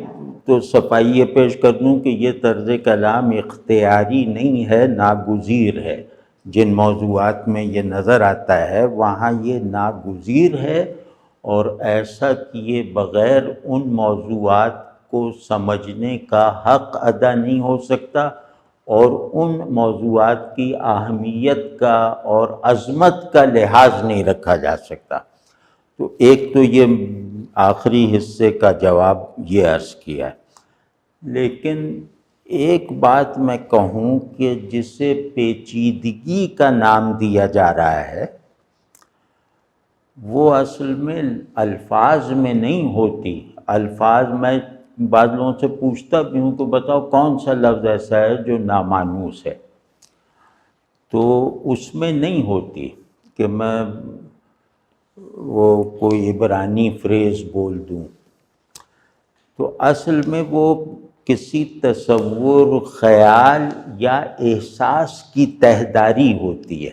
تو صفائی یہ پیش کر دوں کہ یہ طرز کلام اختیاری نہیں ہے، ناگزیر ہے۔ جن موضوعات میں یہ نظر آتا ہے وہاں یہ ناگزیر ہے، اور ایسا کیے بغیر ان موضوعات کو سمجھنے کا حق ادا نہیں ہو سکتا اور ان موضوعات کی اہمیت کا اور عظمت کا لحاظ نہیں رکھا جا سکتا۔ تو ایک تو یہ آخری حصے کا جواب یہ عرض کیا ہے۔ لیکن ایک بات میں کہوں کہ جسے پیچیدگی کا نام دیا جا رہا ہے وہ اصل میں الفاظ میں نہیں ہوتی۔ الفاظ میں بعض لوگوں سے پوچھتا بھی ہوں کہ بتاؤ کون سا لفظ ایسا ہے جو نامانوس ہے، تو اس میں نہیں ہوتی کہ میں وہ کوئی عبرانی فریز بول دوں۔ تو اصل میں وہ کسی تصور، خیال یا احساس کی تہداری ہوتی ہے،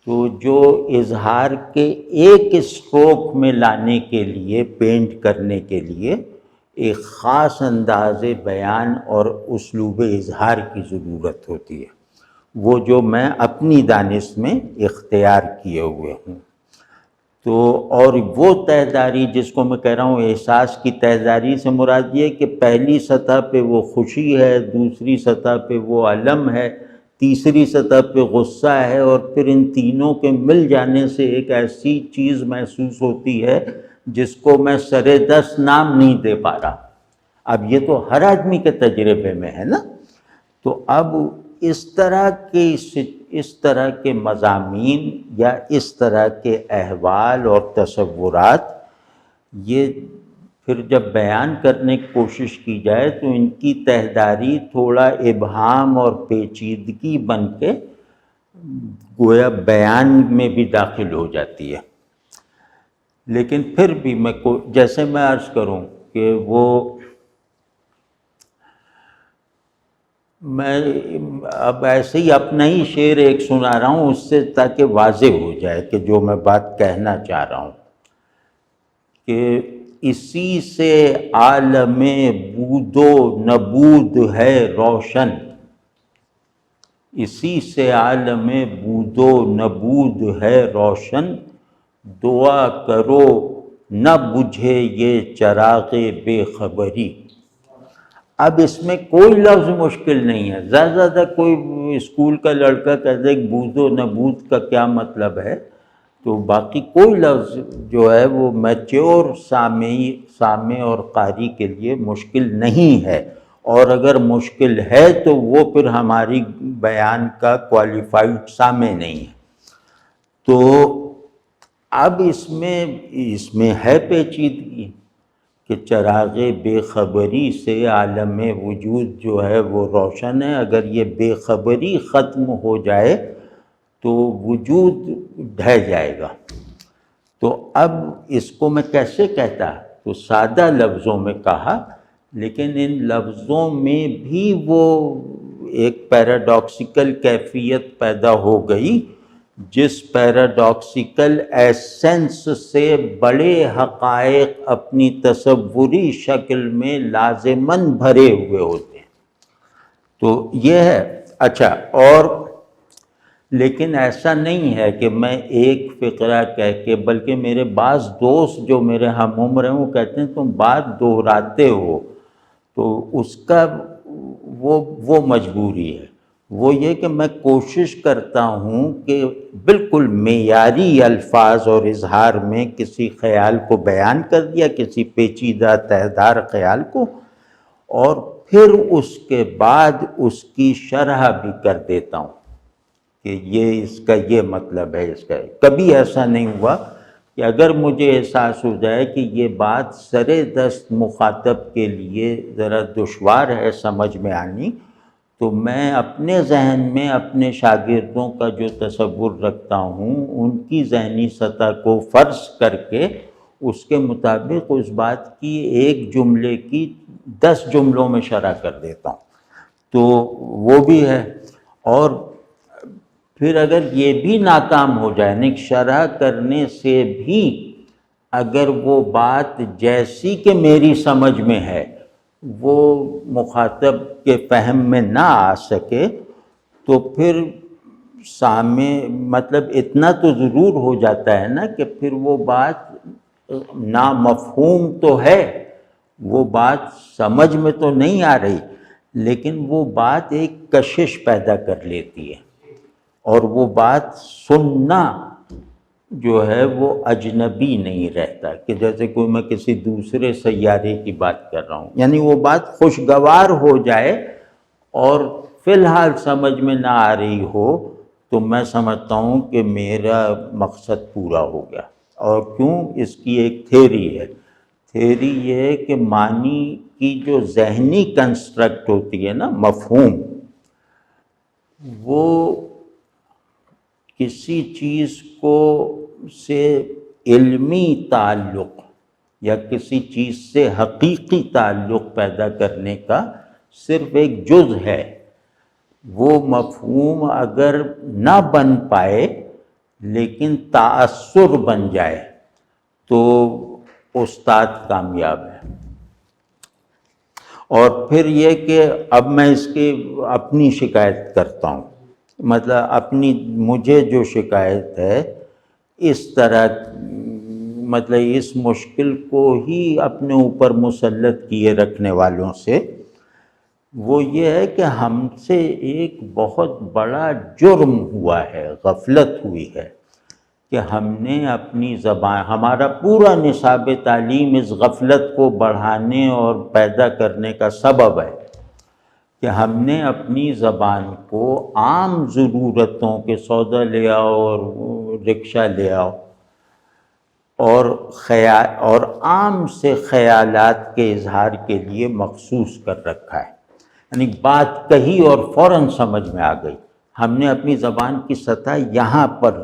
تو جو اظہار کے ایک اسٹروک میں لانے کے لیے، پینٹ کرنے کے لیے ایک خاص انداز بیان اور اسلوب اظہار کی ضرورت ہوتی ہے، وہ جو میں اپنی دانش میں اختیار کیے ہوئے ہوں۔ تو اور وہ تہداری جس کو میں کہہ رہا ہوں احساس کی تہداری سے مراد یہ کہ پہلی سطح پہ وہ خوشی ہے، دوسری سطح پہ وہ الم ہے، تیسری سطح پہ غصہ ہے، اور پھر ان تینوں کے مل جانے سے ایک ایسی چیز محسوس ہوتی ہے جس کو میں سر دست نام نہیں دے پا رہا۔ اب یہ تو ہر آدمی کے تجربے میں ہے نا۔ تو اب اس طرح کے مضامین یا اس طرح کے احوال اور تصورات، یہ پھر جب بیان کرنے کی کوشش کی جائے تو ان کی تہداری تھوڑا ابہام اور پیچیدگی بن کے گویا بیان میں بھی داخل ہو جاتی ہے۔ لیکن پھر بھی جیسے میں عرض کروں کہ میں اب ایسے ہی اپنا ہی شعر ایک سنا رہا ہوں اس سے تاکہ واضح ہو جائے کہ جو میں بات کہنا چاہ رہا ہوں، کہ اسی سے عالم بود و نبود ہے روشن، اسی سے عالم بود و نبود ہے روشن، دعا کرو نہ بجھے یہ چراغ بے خبری۔ اب اس میں کوئی لفظ مشکل نہیں ہے، زیادہ کوئی اسکول کا لڑکا کہتے کہ بود و نبود کا کیا مطلب ہے، تو باقی کوئی لفظ جو ہے وہ میچور سامع اور قاری کے لیے مشکل نہیں ہے، اور اگر مشکل ہے تو وہ پھر ہماری بیان کا کوالیفائڈ سامع نہیں ہے۔ تو اب اس میں ہے پیچیدگی کہ چراغ بے خبری سے عالم وجود جو ہے وہ روشن ہے، اگر یہ بے خبری ختم ہو جائے تو وجود ڈھہ جائے گا۔ تو اب اس کو میں کیسے کہتا، تو سادہ لفظوں میں کہا، لیکن ان لفظوں میں بھی وہ ایک پیراڈاکسیکل کیفیت پیدا ہو گئی جس پیراڈاکسیکل ایسنس سے بڑے حقائق اپنی تصوری شکل میں لازماً بھرے ہوئے ہوتے ہیں۔ تو یہ ہے۔ اچھا، اور لیکن ایسا نہیں ہے کہ میں ایک فقرہ کہہ کے، بلکہ میرے بعض دوست جو میرے ہم عمر ہیں وہ کہتے ہیں تم بات دہراتے ہو، تو اس کا وہ مجبوری ہے، وہ یہ کہ میں کوشش کرتا ہوں کہ بالکل معیاری الفاظ اور اظہار میں کسی خیال کو بیان کر دیا، کسی پیچیدہ تہدار خیال کو، اور پھر اس کے بعد اس کی شرح بھی کر دیتا ہوں کہ یہ اس کا یہ مطلب ہے، اس کا کبھی ایسا نہیں ہوا کہ اگر مجھے احساس ہو جائے کہ یہ بات سر دست مخاطب کے لیے ذرا دشوار ہے سمجھ میں آنی، تو میں اپنے ذہن میں اپنے شاگردوں کا جو تصور رکھتا ہوں ان کی ذہنی سطح کو فرض کر کے اس کے مطابق اس بات کی ایک جملے کی 10 جملوں میں شرح کر دیتا ہوں۔ تو وہ بھی ہے۔ اور پھر اگر یہ بھی ناکام ہو جائے، یعنی شرح کرنے سے بھی اگر وہ بات جیسی کہ میری سمجھ میں ہے وہ مخاطب کے فہم میں نہ آ سکے، تو پھر سامع مطلب اتنا تو ضرور ہو جاتا ہے نا کہ پھر وہ بات نامفہوم تو ہے، وہ بات سمجھ میں تو نہیں آ رہی، لیکن وہ بات ایک کشش پیدا کر لیتی ہے، اور وہ بات سننا جو ہے وہ اجنبی نہیں رہتا، کہ جیسے کوئی میں کسی دوسرے سیارے کی بات کر رہا ہوں، یعنی وہ بات خوشگوار ہو جائے اور فی الحال سمجھ میں نہ آ رہی ہو تو میں سمجھتا ہوں کہ میرا مقصد پورا ہو گیا۔ اور کیوں؟ اس کی ایک تھیوری ہے، تھیوری یہ ہے کہ معنی کی جو ذہنی کنسٹرکٹ ہوتی ہے نا، مفہوم، وہ کسی چیز کو سے علمی تعلق یا کسی چیز سے حقیقی تعلق پیدا کرنے کا صرف ایک جز ہے۔ وہ مفہوم اگر نہ بن پائے لیکن تأثر بن جائے تو استاد کامیاب ہے۔ اور پھر یہ کہ اب میں اس کی اپنی شکایت کرتا ہوں، مطلب مجھے جو شکایت ہے اس طرح، مطلب اس مشکل کو ہی اپنے اوپر مسلط کیے رکھنے والوں سے، وہ یہ ہے کہ ہم سے ایک بہت بڑا جرم ہوا ہے، غفلت ہوئی ہے، کہ ہم نے اپنی زبان، ہمارا پورا نصاب تعلیم اس غفلت کو بڑھانے اور پیدا کرنے کا سبب ہے کہ ہم نے اپنی زبان کو عام ضرورتوں کے سودا لے آؤ اور رکشہ لے آؤ اور عام سے خیالات کے اظہار کے لیے مخصوص کر رکھا ہے، یعنی بات کہی اور فوراً سمجھ میں آ گئی۔ ہم نے اپنی زبان کی سطح یہاں پر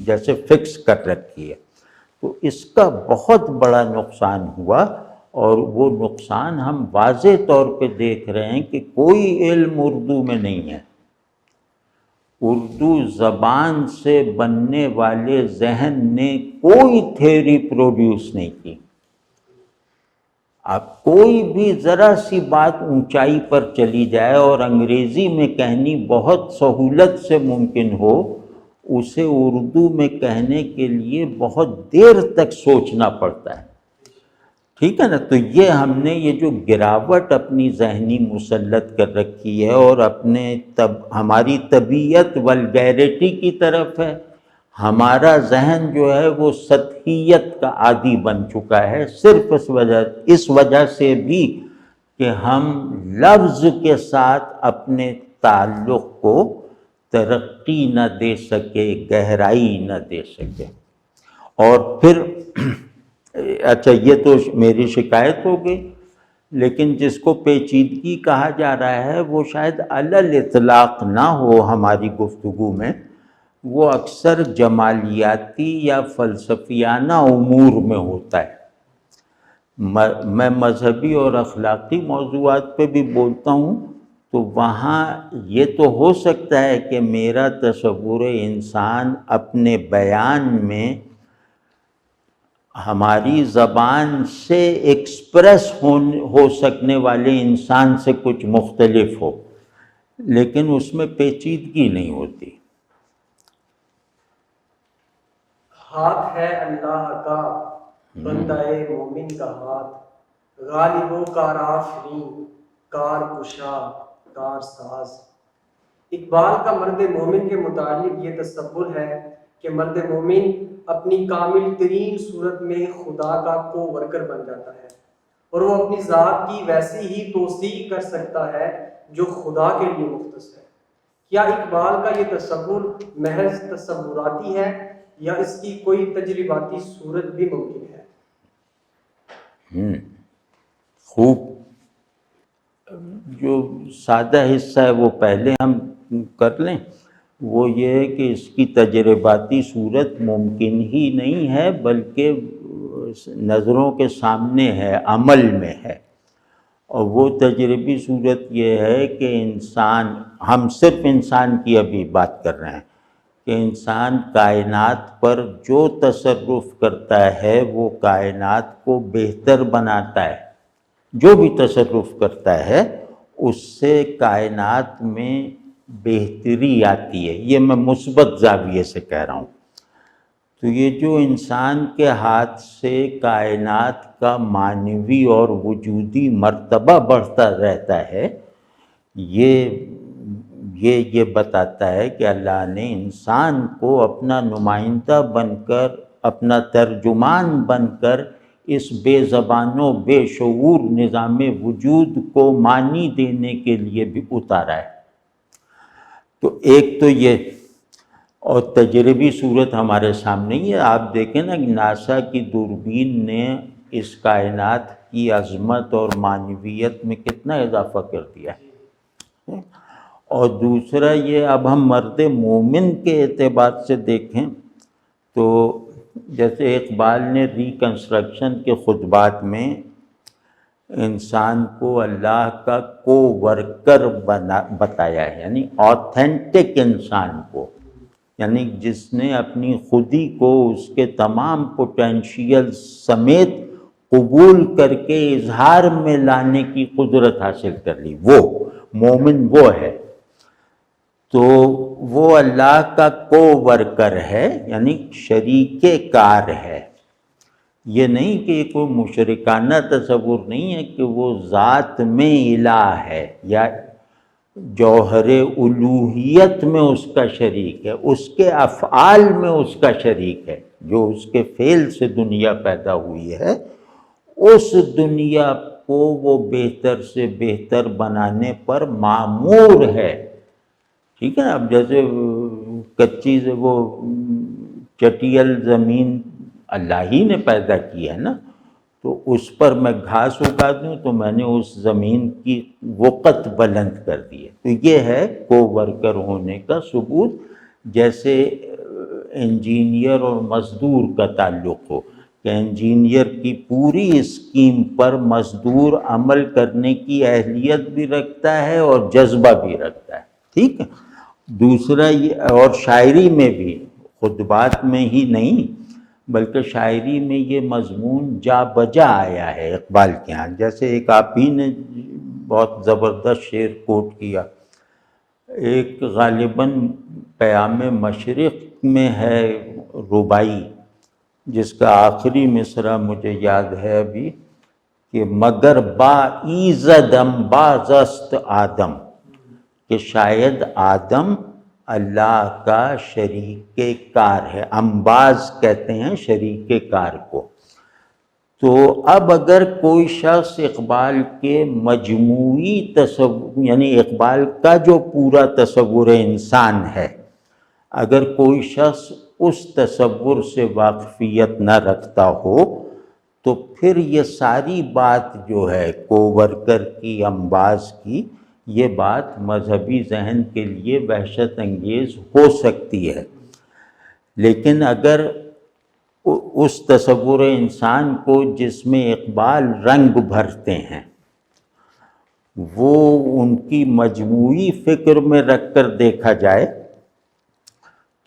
جیسے فکس کر رکھی ہے، تو اس کا بہت بڑا نقصان ہوا، اور وہ نقصان ہم واضح طور پہ دیکھ رہے ہیں کہ کوئی علم اردو میں نہیں ہے۔ اردو زبان سے بننے والے ذہن نے کوئی تھیوری پروڈیوس نہیں کی۔ اب کوئی بھی ذرا سی بات اونچائی پر چلی جائے اور انگریزی میں کہنی بہت سہولت سے ممکن ہو، اسے اردو میں کہنے کے لیے بہت دیر تک سوچنا پڑتا ہے، ٹھیک ہے نا؟ تو یہ ہم نے یہ جو گراوٹ اپنی ذہنی مسلط کر رکھی ہے، اور ہماری طبیعت ولگیرٹی کی طرف ہے، ہمارا ذہن جو ہے وہ سطحیت کا عادی بن چکا ہے، صرف اس وجہ سے بھی کہ ہم لفظ کے ساتھ اپنے تعلق کو ترقی نہ دے سکے، گہرائی نہ دے سکے۔ اور پھر اچھا، یہ تو میری شکایت ہو گئی، لیکن جس کو پیچیدگی کہا جا رہا ہے وہ شاید علی الاطلاق نہ ہو ہماری گفتگو میں، وہ اکثر جمالیاتی یا فلسفیانہ امور میں ہوتا ہے۔ میں مذہبی اور اخلاقی موضوعات پہ بھی بولتا ہوں، تو وہاں یہ تو ہو سکتا ہے کہ میرا تصور انسان اپنے بیان میں ہماری زبان سے ایکسپریس ہو سکنے والے انسان سے کچھ مختلف ہو، لیکن اس میں پیچیدگی نہیں ہوتی۔ ہاتھ ہے اللہ کا بندہ مومن کا ہاتھ، غالب و کار آفرین، کار کشا کار ساز۔ اقبال کا مرد مومن کے متعلق یہ تصور ہے کہ مرد مومن اپنی کامل ترین صورت میں خدا کا کو ورکر بن جاتا ہے، اور وہ اپنی ذات کی ویسی ہی توسیع کر سکتا ہے جو خدا کے لیے مختص ہے۔ کیا اقبال کا یہ تصور محض تصوراتی ہے یا اس کی کوئی تجرباتی صورت بھی ممکن ہے؟ خوب۔ جو سادہ حصہ ہے وہ پہلے ہم کر لیں، وہ یہ ہے کہ اس کی تجرباتی صورت ممکن ہی نہیں ہے، بلکہ نظروں کے سامنے ہے، عمل میں ہے۔ اور وہ تجربی صورت یہ ہے کہ ہم صرف انسان کی ابھی بات کر رہے ہیں، کہ انسان کائنات پر جو تصرف کرتا ہے وہ کائنات کو بہتر بناتا ہے، جو بھی تصرف کرتا ہے اس سے کائنات میں بہتری آتی ہے۔ یہ میں مثبت زاویے سے کہہ رہا ہوں تو یہ جو انسان کے ہاتھ سے کائنات کا معنوی اور وجودی مرتبہ بڑھتا رہتا ہے، یہ بتاتا ہے کہ اللہ نے انسان کو اپنا نمائندہ بن کر، اپنا ترجمان بن کر اس بے زبان و بے شعور نظام وجود کو معنی دینے کے لیے بھی اتارا ہے۔ تو ایک تو یہ، اور تجربی صورت ہمارے سامنے ہی ہے۔ آپ دیکھیں نا کہ ناسا کی دوربین نے اس کائنات کی عظمت اور معنویت میں کتنا اضافہ کر دیا ہے۔ اور دوسرا یہ، اب ہم مرد مومن کے اعتبار سے دیکھیں تو جیسے اقبال نے ریکنسٹرکشن کے خطبات میں انسان کو اللہ کا کو ورکر بتایا ہے، یعنی آتھینٹک انسان کو، یعنی جس نے اپنی خودی کو اس کے تمام پوٹینشیل سمیت قبول کر کے اظہار میں لانے کی قدرت حاصل کر لی، وہ مومن وہ ہے۔ تو وہ اللہ کا کو ورکر ہے، یعنی شریک کار ہے۔ یہ نہیں کہ کوئی مشرکانہ تصور نہیں ہے کہ وہ ذات میں الہ ہے یا جوہر الوہیت میں اس کا شریک ہے، اس کے افعال میں اس کا شریک ہے۔ جو اس کے فعل سے دنیا پیدا ہوئی ہے، اس دنیا کو وہ بہتر سے بہتر بنانے پر مامور ہے۔ ٹھیک ہے نا؟ اب جیسے کچی سے وہ چٹیل زمین اللہ ہی نے پیدا کی ہے نا، تو اس پر میں گھاس اگا دوں تو میں نے اس زمین کی وقت بلند کر دی ہے۔ تو یہ ہے کو ورکر ہونے کا ثبوت۔ جیسے انجینئر اور مزدور کا تعلق ہو کہ انجینئر کی پوری اسکیم پر مزدور عمل کرنے کی اہلیت بھی رکھتا ہے اور جذبہ بھی رکھتا ہے، ٹھیک ہے۔ دوسرا یہ، اور شاعری میں بھی، خطبات میں ہی نہیں بلکہ شاعری میں یہ مضمون جا بجا آیا ہے اقبال کے ہاں۔ جیسے ایک آپ ہی نے بہت زبردست شعر کوٹ کیا، ایک غالباً پیام مشرق میں ہے ربائی، جس کا آخری مصرع مجھے یاد ہے ابھی کہ مگر با ایزد انباز است آدم، کہ شاید آدم اللہ کا شریک کار ہے۔ انباز کہتے ہیں شریک کار کو۔ تو اب اگر کوئی شخص اقبال کے مجموعی تصور، یعنی اقبال کا جو پورا تصور انسان ہے، اگر کوئی شخص اس تصور سے واقفیت نہ رکھتا ہو تو پھر یہ ساری بات جو ہے کوورکر کی، انباز کی، یہ بات مذہبی ذہن کے لیے وحشت انگیز ہو سکتی ہے۔ لیکن اگر اس تصور انسان کو جس میں اقبال رنگ بھرتے ہیں وہ ان کی مجموعی فکر میں رکھ کر دیکھا جائے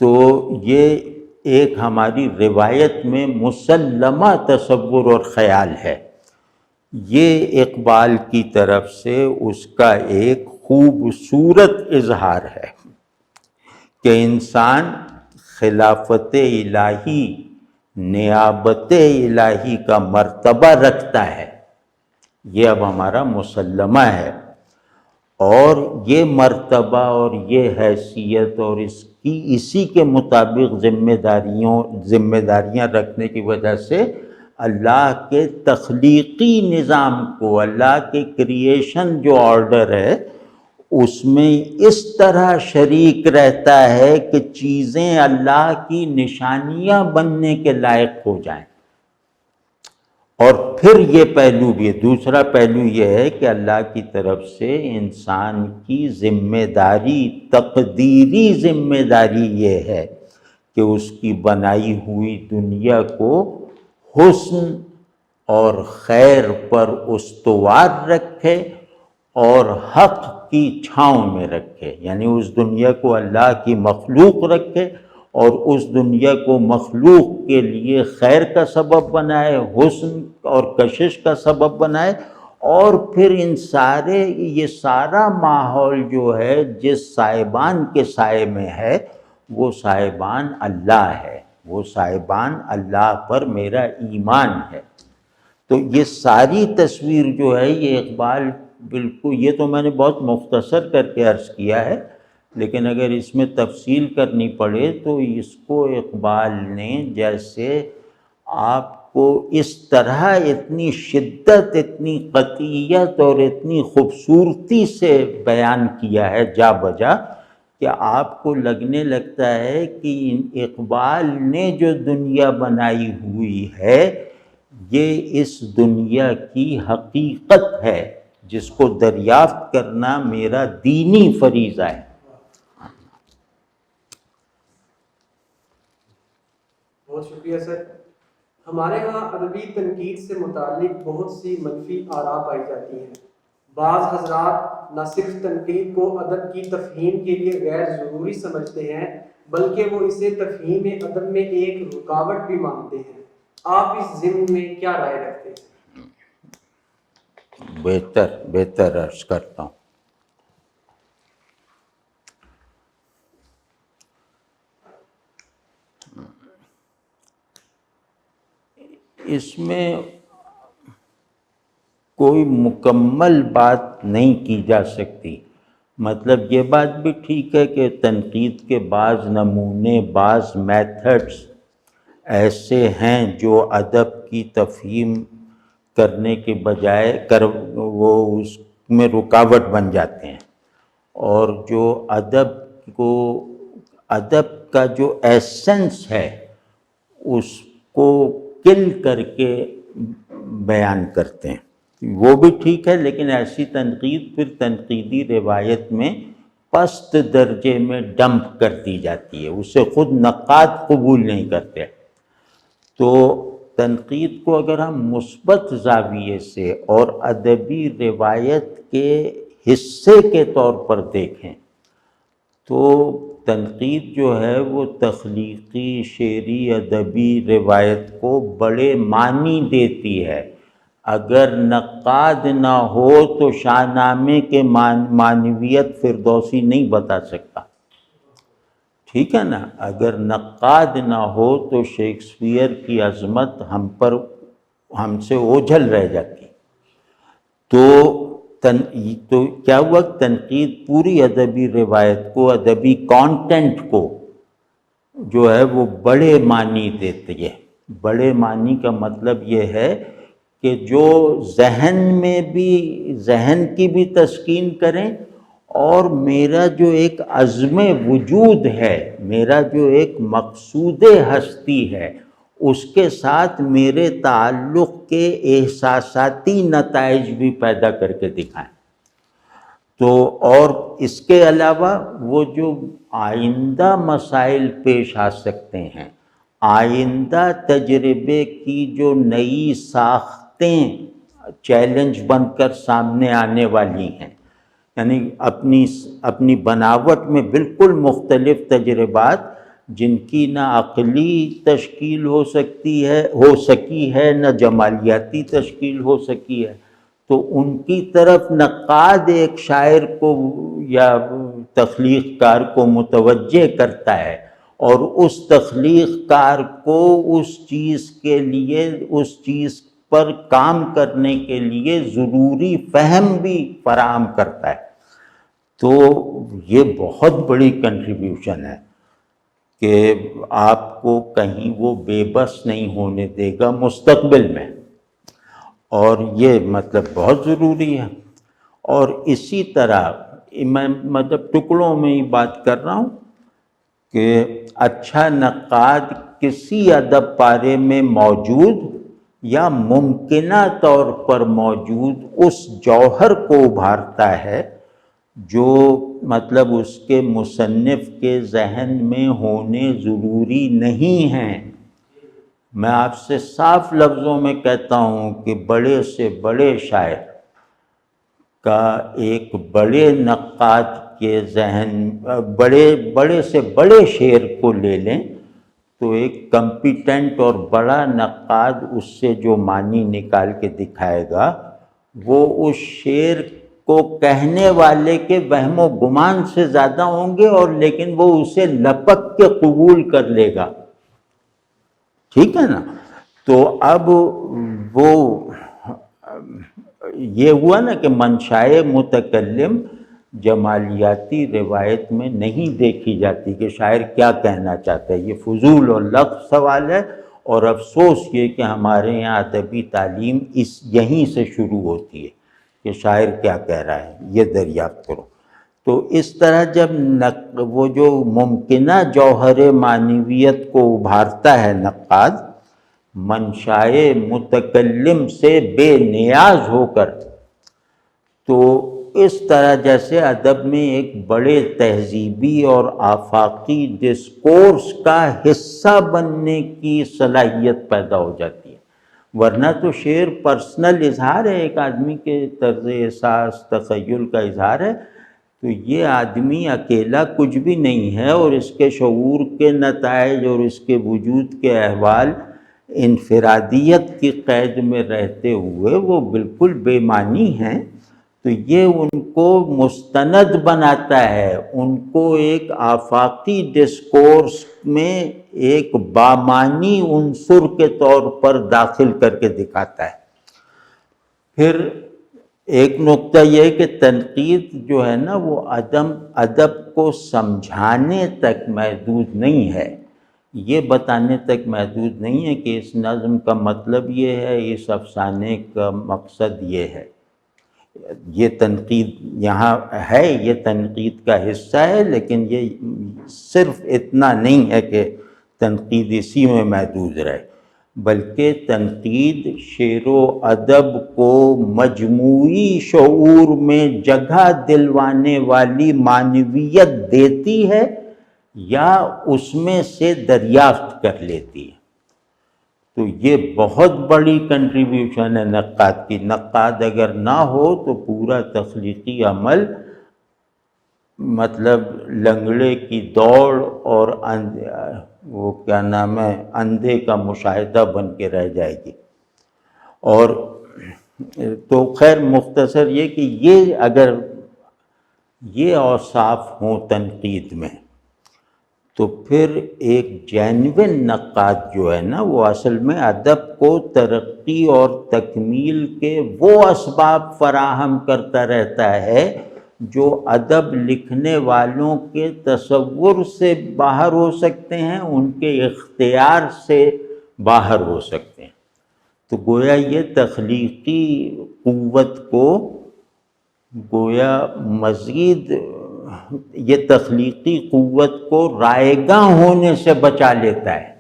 تو یہ ایک ہماری روایت میں مسلمہ تصور اور خیال ہے۔ یہ اقبال کی طرف سے اس کا ایک خوبصورت اظہار ہے کہ انسان خلافت الہی، نیابت الہی کا مرتبہ رکھتا ہے۔ یہ اب ہمارا مسلمہ ہے، اور یہ مرتبہ اور یہ حیثیت اور اسی کے مطابق ذمہ داریاں رکھنے کی وجہ سے اللہ کے تخلیقی نظام کو، اللہ کے کریشن جو آرڈر ہے، اس میں اس طرح شریک رہتا ہے کہ چیزیں اللہ کی نشانیاں بننے کے لائق ہو جائیں۔ اور پھر یہ پہلو بھی، دوسرا پہلو یہ ہے کہ اللہ کی طرف سے انسان کی ذمہ داری، تقدیری ذمہ داری یہ ہے کہ اس کی بنائی ہوئی دنیا کو حسن اور خیر پر استوار رکھے اور حق کی چھاؤں میں رکھے، یعنی اس دنیا کو اللہ کی مخلوق رکھے اور اس دنیا کو مخلوق کے لیے خیر کا سبب بنائے، حسن اور کشش کا سبب بنائے، اور پھر یہ سارا ماحول جو ہے جس صاحبان کے سائے میں ہے وہ صاحبان اللہ ہے، وہ صاحبان اللہ پر میرا ایمان ہے۔ تو یہ ساری تصویر جو ہے یہ اقبال بالکل، یہ تو میں نے بہت مختصر کر کے عرض کیا ہے، لیکن اگر اس میں تفصیل کرنی پڑے تو اس کو اقبال نے جیسے آپ کو اس طرح اتنی شدت، اتنی قطعیت اور اتنی خوبصورتی سے بیان کیا ہے جا بجا کہ آپ کو لگنے لگتا ہے کہ اقبال نے جو دنیا بنائی ہوئی ہے یہ اس دنیا کی حقیقت ہے جس کو دریافت کرنا میرا دینی فریضہ ہے۔ بہت شکریہ سر۔ ہمارے ہاں ادبی تنقید سے متعلق بہت سی منفی آراء پائی جاتی ہیں۔ بعض حضرات نہ صرف تنقید کو ادب کی تفہیم کے لیے غیر ضروری سمجھتے ہیں بلکہ وہ اسے تفہیم ادب میں ایک رکاوٹ بھی مانتے ہیں۔ آپ اس ضمن میں کیا رائے رکھتے ہیں؟ بہتر عرض کرتا ہوں۔ اس میں کوئی مکمل بات نہیں کی جا سکتی، مطلب یہ بات بھی ٹھیک ہے کہ تنقید کے بعض نمونے، بعض میتھڈز ایسے ہیں جو ادب کی تفہیم کرنے کے بجائے وہ اس میں رکاوٹ بن جاتے ہیں، اور جو ادب کا جو ایسنس ہے اس کو کل کر کے بیان کرتے ہیں، وہ بھی ٹھیک ہے، لیکن ایسی تنقید پھر تنقیدی روایت میں پست درجے میں ڈمپ کر دی جاتی ہے، اسے خود نقاد قبول نہیں کرتے۔ تو تنقید کو اگر ہم مثبت زاویے سے اور ادبی روایت کے حصے کے طور پر دیکھیں تو تنقید جو ہے وہ تخلیقی، شعری، ادبی روایت کو بڑے معنی دیتی ہے۔ اگر نقاد نہ ہو تو شاہ نامے کے معنویت فردوسی نہیں بتا سکتا، ٹھیک ہے نا؟ اگر نقاد نہ ہو تو شیکسپیئر کی عظمت ہم سے اوجھل رہ جاتی۔ تو کیا ہوا؟ تنقید پوری ادبی روایت کو، ادبی کانٹینٹ کو جو ہے وہ بڑے معنی دیتی ہے۔ بڑے معنی کا مطلب یہ ہے کہ جو ذہن کی بھی تسکین کریں، اور میرا جو ایک عزم وجود ہے، میرا جو ایک مقصود ہستی ہے، اس کے ساتھ میرے تعلق کے احساساتی نتائج بھی پیدا کر کے دکھائیں۔ تو اور اس کے علاوہ وہ جو آئندہ مسائل پیش آ سکتے ہیں، آئندہ تجربے کی جو نئی ساختیں چیلنج بن کر سامنے آنے والی ہیں، یعنی اپنی بناوٹ میں بالکل مختلف تجربات جن کی نہ عقلی تشکیل ہو سکی ہے نہ جمالیاتی تشکیل ہو سکی ہے، تو ان کی طرف نقاد ایک شاعر کو یا تخلیق کار کو متوجہ کرتا ہے، اور اس تخلیق کار کو اس چیز پر کام کرنے کے لیے ضروری فہم بھی فراہم کرتا ہے۔ تو یہ بہت بڑی کنٹریبیوشن ہے کہ آپ کو کہیں وہ بے بس نہیں ہونے دے گا مستقبل میں، اور یہ مطلب بہت ضروری ہے۔ اور اسی طرح میں مطلب ٹکڑوں میں ہی بات کر رہا ہوں کہ اچھا نقاد کسی ادب پارے میں موجود یا ممکنہ طور پر موجود اس جوہر کو ابھارتا ہے جو مطلب اس کے مصنف کے ذہن میں ہونے ضروری نہیں ہیں۔ میں آپ سے صاف لفظوں میں کہتا ہوں کہ بڑے سے بڑے شاعر کا ایک بڑے نقاد کے ذہن، بڑے سے بڑے شعر کو لے لیں تو ایک کمپیٹنٹ اور بڑا نقاد اس سے جو معنی نکال کے دکھائے گا وہ اس شعر کو کہنے والے کے وہم و گمان سے زیادہ ہوں گے، اور لیکن وہ اسے لپک کے قبول کر لے گا۔ ٹھیک ہے نا. تو اب وہ یہ ہوا نا کہ منشائے متکلم جمالیاتی روایت میں نہیں دیکھی جاتی کہ شاعر کیا کہنا چاہتا ہے. یہ فضول اور لغو سوال ہے، اور افسوس یہ کہ ہمارے یہاں ادبی تعلیم یہیں سے شروع ہوتی ہے کہ شاعر کیا کہہ رہا ہے، یہ دریافت کرو. تو اس طرح جب وہ جو ممکنہ جوہر معنویت کو ابھارتا ہے نقاد، منشائے متکلم سے بے نیاز ہو کر، تو اس طرح جیسے ادب میں ایک بڑے تہذیبی اور آفاقی ڈسکورس کا حصہ بننے کی صلاحیت پیدا ہو جاتی ہے. ورنہ تو شعر پرسنل اظہار ہے، ایک آدمی کے طرز احساس تخیل کا اظہار ہے. تو یہ آدمی اکیلا کچھ بھی نہیں ہے، اور اس کے شعور کے نتائج اور اس کے وجود کے احوال انفرادیت کی قید میں رہتے ہوئے وہ بالکل بے معنی ہیں. تو یہ ان کو مستند بناتا ہے، ان کو ایک آفاقی ڈسکورس میں ایک بامانی عنصر کے طور پر داخل کر کے دکھاتا ہے. پھر ایک نقطہ یہ کہ تنقید جو ہے نا وہ ادب کو سمجھانے تک محدود نہیں ہے، یہ بتانے تک محدود نہیں ہے کہ اس نظم کا مطلب یہ ہے، اس افسانے کا مقصد یہ ہے. یہ تنقید یہاں ہے، یہ تنقید کا حصہ ہے، لیکن یہ صرف اتنا نہیں ہے کہ تنقید اسی میں محدود رہے، بلکہ تنقید شعر و ادب کو مجموعی شعور میں جگہ دلوانے والی معنویت دیتی ہے یا اس میں سے دریافت کر لیتی ہے. تو یہ بہت بڑی کنٹریبیوشن ہے نقاد کی. نقاد اگر نہ ہو تو پورا تخلیقی عمل مطلب لنگڑے کی دوڑ اور وہ کیا نام ہے اندھے کا مشاہدہ بن کے رہ جائے گی. اور تو خیر مختصر یہ کہ یہ اگر یہ اوصاف ہوں تنقید میں، تو پھر ایک جینوین نقاد جو ہے نا وہ اصل میں ادب کو ترقی اور تکمیل کے وہ اسباب فراہم کرتا رہتا ہے جو ادب لکھنے والوں کے تصور سے باہر ہو سکتے ہیں، ان کے اختیار سے باہر ہو سکتے ہیں. تو گویا یہ تخلیقی قوت کو گویا مزید یہ تخلیقی قوت کو رائیگاں ہونے سے بچا لیتا ہے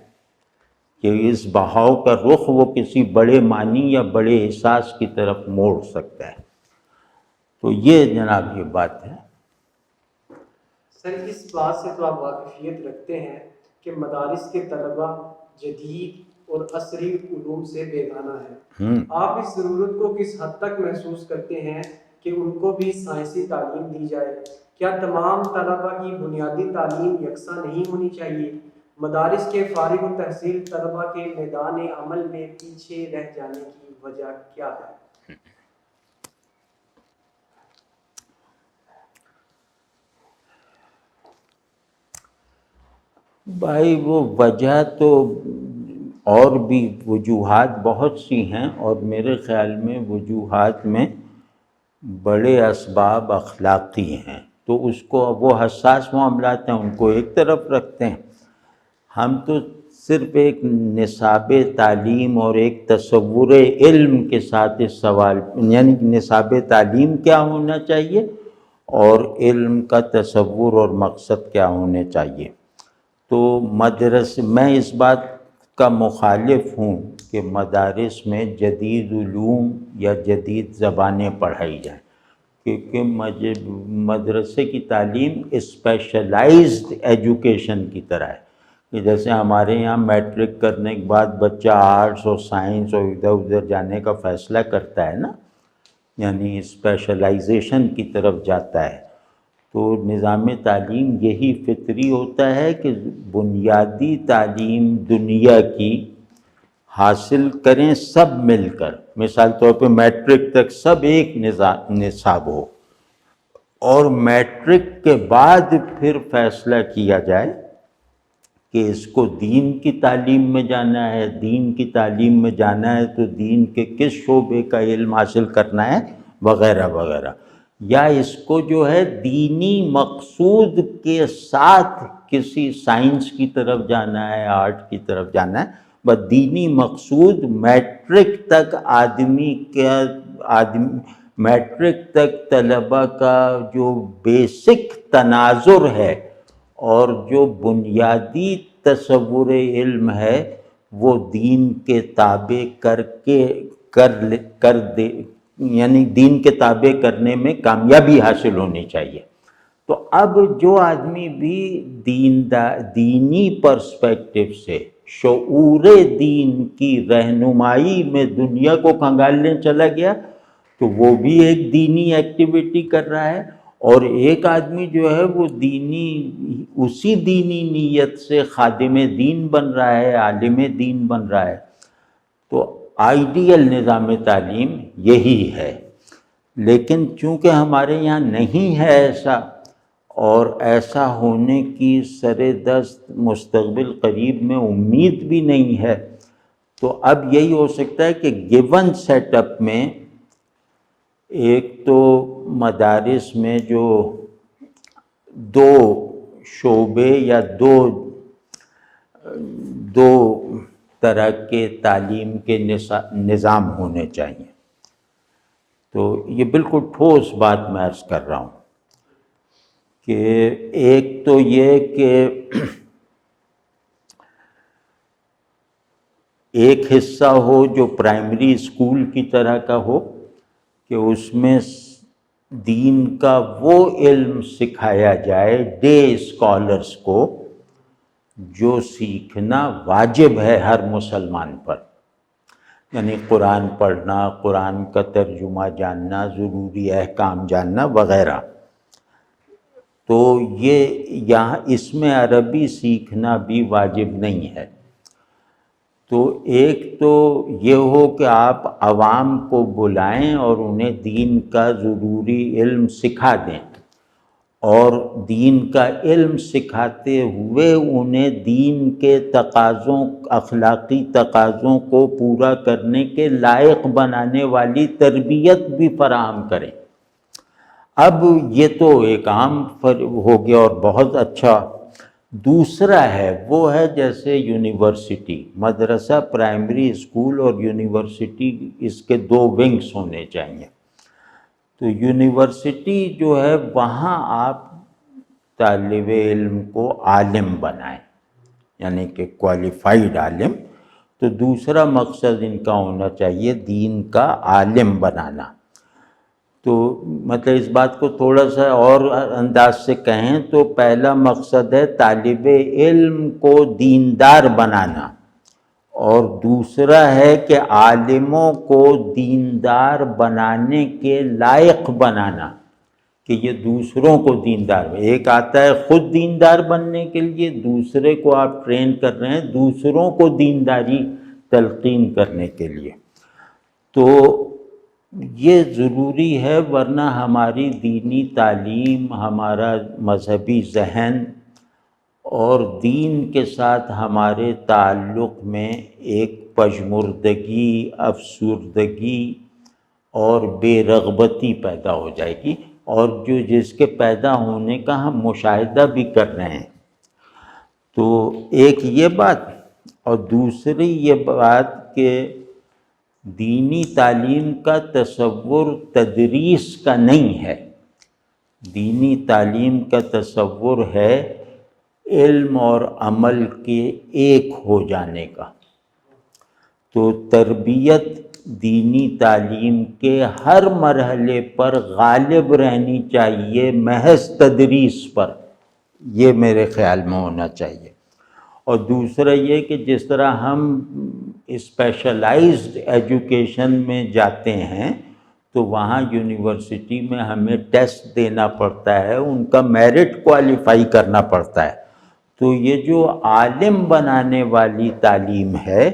کہ اس بہاؤ کا رخ وہ کسی بڑے معنی یا بڑے احساس کی طرف موڑ سکتا ہے. تو یہ جناب یہ بات ہے. سر اس بات سے تو آپ واقفیت رکھتے ہیں کہ مدارس کے طلبہ جدید اور عصری علوم سے بیگانہ ہیں. آپ اس ضرورت کو کس حد تک محسوس کرتے ہیں کہ ان کو بھی سائنسی تعلیم دی جائے؟ کیا تمام طلبہ کی بنیادی تعلیم یکساں نہیں ہونی چاہیے؟ مدارس کے فارغ التحصیل طلبہ کے میدان عمل میں پیچھے رہ جانے کی وجہ کیا ہے؟ بھائی وہ وجہ تو اور بھی وجوہات بہت سی ہیں، اور میرے خیال میں وجوہات میں بڑے اسباب اخلاقی ہیں. تو اس کو وہ حساس معاملات ہیں، ان کو ایک طرف رکھتے ہیں. ہم تو صرف ایک نصاب تعلیم اور ایک تصور علم کے ساتھ اس سوال یعنی نصاب تعلیم کیا ہونا چاہیے اور علم کا تصور اور مقصد کیا ہونے چاہیے. تو میں اس بات کا مخالف ہوں کہ مدارس میں جدید علوم یا جدید زبانیں پڑھائی جائیں، کیونکہ مدرسے کی تعلیم اسپیشلائزڈ ایجوکیشن کی طرح ہے کہ جیسے ہمارے یہاں میٹرک کرنے کے بعد بچہ آرٹس اور سائنس اور ادھر ادھر جانے کا فیصلہ کرتا ہے نا، یعنی اسپیشلائزیشن کی طرف جاتا ہے. تو نظام تعلیم یہی فطری ہوتا ہے کہ بنیادی تعلیم دنیا کی حاصل کریں سب مل کر. مثال طور پہ میٹرک تک سب ایک نصاب ہو، اور میٹرک کے بعد پھر فیصلہ کیا جائے کہ اس کو دین کی تعلیم میں جانا ہے، دین کی تعلیم میں جانا ہے تو دین کے کس شعبے کا علم حاصل کرنا ہے وغیرہ وغیرہ، یا اس کو جو ہے دینی مقصود کے ساتھ کسی سائنس کی طرف جانا ہے، آرٹ کی طرف جانا ہے، بس دینی مقصود میٹرک تک میٹرک تک طلبہ کا جو بیسک تناظر ہے اور جو بنیادی تصور علم ہے وہ دین کے تابع کر دے، یعنی دین کے تابع کرنے میں کامیابی حاصل ہونی چاہیے۔ تو اب جو آدمی بھی دینی پرسپیکٹو سے شعور دین کی رہنمائی میں دنیا کو کھنگالنے چلا گیا تو وہ بھی ایک دینی ایکٹیویٹی کر رہا ہے، اور ایک آدمی جو ہے وہ اسی دینی نیت سے خادم دین بن رہا ہے، عالم دین بن رہا ہے۔ تو آئیڈیل نظام تعلیم یہی ہے، لیکن چونکہ ہمارے یہاں نہیں ہے ایسا، اور ایسا ہونے کی سر دست مستقبل قریب میں امید بھی نہیں ہے، تو اب یہی ہو سکتا ہے کہ گیون سیٹ اپ میں ایک تو مدارس میں جو دو شعبے یا دو طرح کے تعلیم کے نظام ہونے چاہیے۔ تو یہ بالکل ٹھوس بات میں عرض کر رہا ہوں کہ ایک تو یہ کہ ایک حصہ ہو جو پرائمری اسکول کی طرح کا ہو کہ اس میں دین کا وہ علم سکھایا جائے ڈے اسکالرس کو جو سیکھنا واجب ہے ہر مسلمان پر، یعنی قرآن پڑھنا، قرآن کا ترجمہ جاننا، ضروری احکام جاننا وغیرہ۔ تو یہ یہاں اس میں عربی سیکھنا بھی واجب نہیں ہے۔ تو ایک تو یہ ہو کہ آپ عوام کو بلائیں اور انہیں دین کا ضروری علم سکھا دیں، اور دین کا علم سکھاتے ہوئے انہیں دین کے تقاضوں، اخلاقی تقاضوں کو پورا کرنے کے لائق بنانے والی تربیت بھی فراہم کریں۔ اب یہ تو ایک عام ہو گیا اور بہت اچھا۔ دوسرا ہے وہ ہے جیسے یونیورسٹی، مدرسہ، پرائمری اسکول اور یونیورسٹی، اس کے دو ونگز ہونے چاہیے۔ تو یونیورسٹی جو ہے وہاں آپ طالب علم کو عالم بنائیں، یعنی کہ کوالیفائیڈ عالم۔ تو دوسرا مقصد ان کا ہونا چاہیے دین کا عالم بنانا۔ تو مطلب اس بات کو تھوڑا سا اور انداز سے کہیں تو پہلا مقصد ہے طالب علم کو دیندار بنانا، اور دوسرا ہے کہ عالموں کو دیندار بنانے کے لائق بنانا، کہ یہ دوسروں کو دیندار، ایک آتا ہے خود دیندار بننے کے لیے، دوسرے کو آپ ٹرین کر رہے ہیں دوسروں کو دینداری تلقین کرنے کے لیے۔ تو یہ ضروری ہے، ورنہ ہماری دینی تعلیم، ہمارا مذہبی ذہن اور دین کے ساتھ ہمارے تعلق میں ایک پژمردگی، افسردگی اور بے رغبتی پیدا ہو جائے گی، اور جس کے پیدا ہونے کا ہم مشاہدہ بھی کر رہے ہیں۔ تو ایک یہ بات، اور دوسری یہ بات کہ دینی تعلیم کا تصور تدریس کا نہیں ہے، دینی تعلیم کا تصور ہے علم اور عمل کے ایک ہو جانے کا۔ تو تربیت دینی تعلیم کے ہر مرحلے پر غالب رہنی چاہیے محض تدریس پر، یہ میرے خیال میں ہونا چاہیے۔ اور دوسرا یہ کہ جس طرح ہم اسپیشلائزڈ ایجوکیشن میں جاتے ہیں تو وہاں یونیورسٹی میں ہمیں ٹیسٹ دینا پڑتا ہے، ان کا میرٹ کوالیفائی کرنا پڑتا ہے۔ تو یہ جو عالم بنانے والی تعلیم ہے،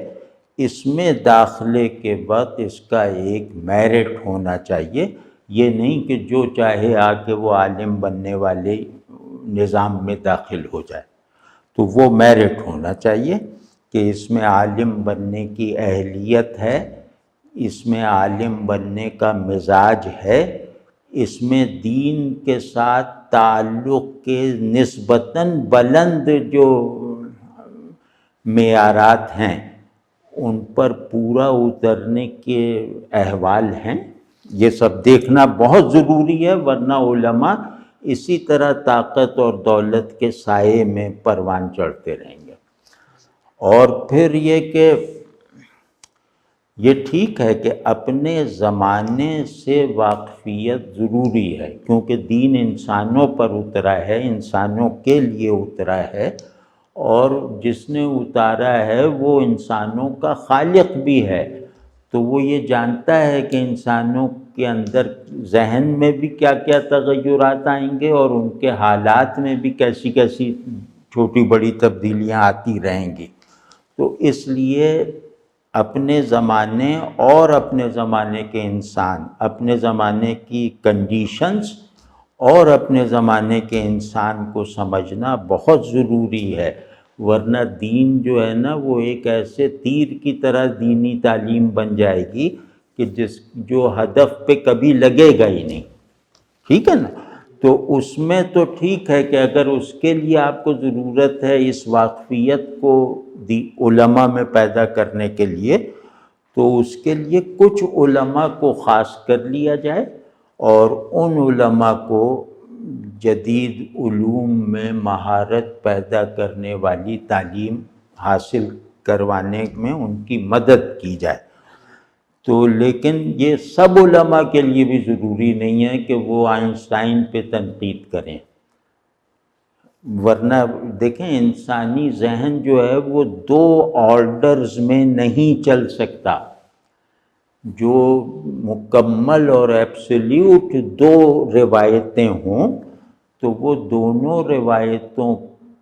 اس میں داخلے کے وقت اس کا ایک میرٹ ہونا چاہیے، یہ نہیں کہ جو چاہے آ کے وہ عالم بننے والے نظام میں داخل ہو جائے۔ تو وہ میرٹ ہونا چاہیے کہ اس میں عالم بننے کی اہلیت ہے، اس میں عالم بننے کا مزاج ہے، اس میں دین کے ساتھ تعلق کے نسبتاً بلند جو معیارات ہیں ان پر پورا اترنے کے احوال ہیں۔ یہ سب دیکھنا بہت ضروری ہے، ورنہ علماء اسی طرح طاقت اور دولت کے سائے میں پروان چڑھتے رہیں گے۔ اور پھر یہ کہ یہ ٹھیک ہے کہ اپنے زمانے سے واقفیت ضروری ہے، کیونکہ دین انسانوں پر اترا ہے، انسانوں کے لیے اترا ہے، اور جس نے اتارا ہے وہ انسانوں کا خالق بھی ہے، تو وہ یہ جانتا ہے کہ انسانوں کے اندر ذہن میں بھی کیا کیا تغیرات آئیں گے اور ان کے حالات میں بھی کیسی کیسی چھوٹی بڑی تبدیلیاں آتی رہیں گی۔ تو اس لیے اپنے زمانے اور اپنے زمانے کے انسان، اپنے زمانے کی کنڈیشنز اور اپنے زمانے کے انسان کو سمجھنا بہت ضروری ہے، ورنہ دین جو ہے نا وہ ایک ایسے تیر کی طرح دینی تعلیم بن جائے گی کہ جو ہدف پہ کبھی لگے گا ہی نہیں، ٹھیک ہے نا؟ تو اس میں تو ٹھیک ہے کہ اگر اس کے لیے آپ کو ضرورت ہے اس واقفیت کو علماء میں پیدا کرنے کے لیے، تو اس کے لیے کچھ علماء کو خاص کر لیا جائے اور ان علماء کو جدید علوم میں مہارت پیدا کرنے والی تعلیم حاصل کروانے میں ان کی مدد کی جائے۔ تو لیکن یہ سب علماء کے لیے بھی ضروری نہیں ہے کہ وہ آئنسٹائن پہ تنقید کریں، ورنہ دیکھیں انسانی ذہن جو ہے وہ دو آرڈرز میں نہیں چل سکتا۔ جو مکمل اور ایبسلیوٹ دو روایتیں ہوں تو وہ دونوں روایتوں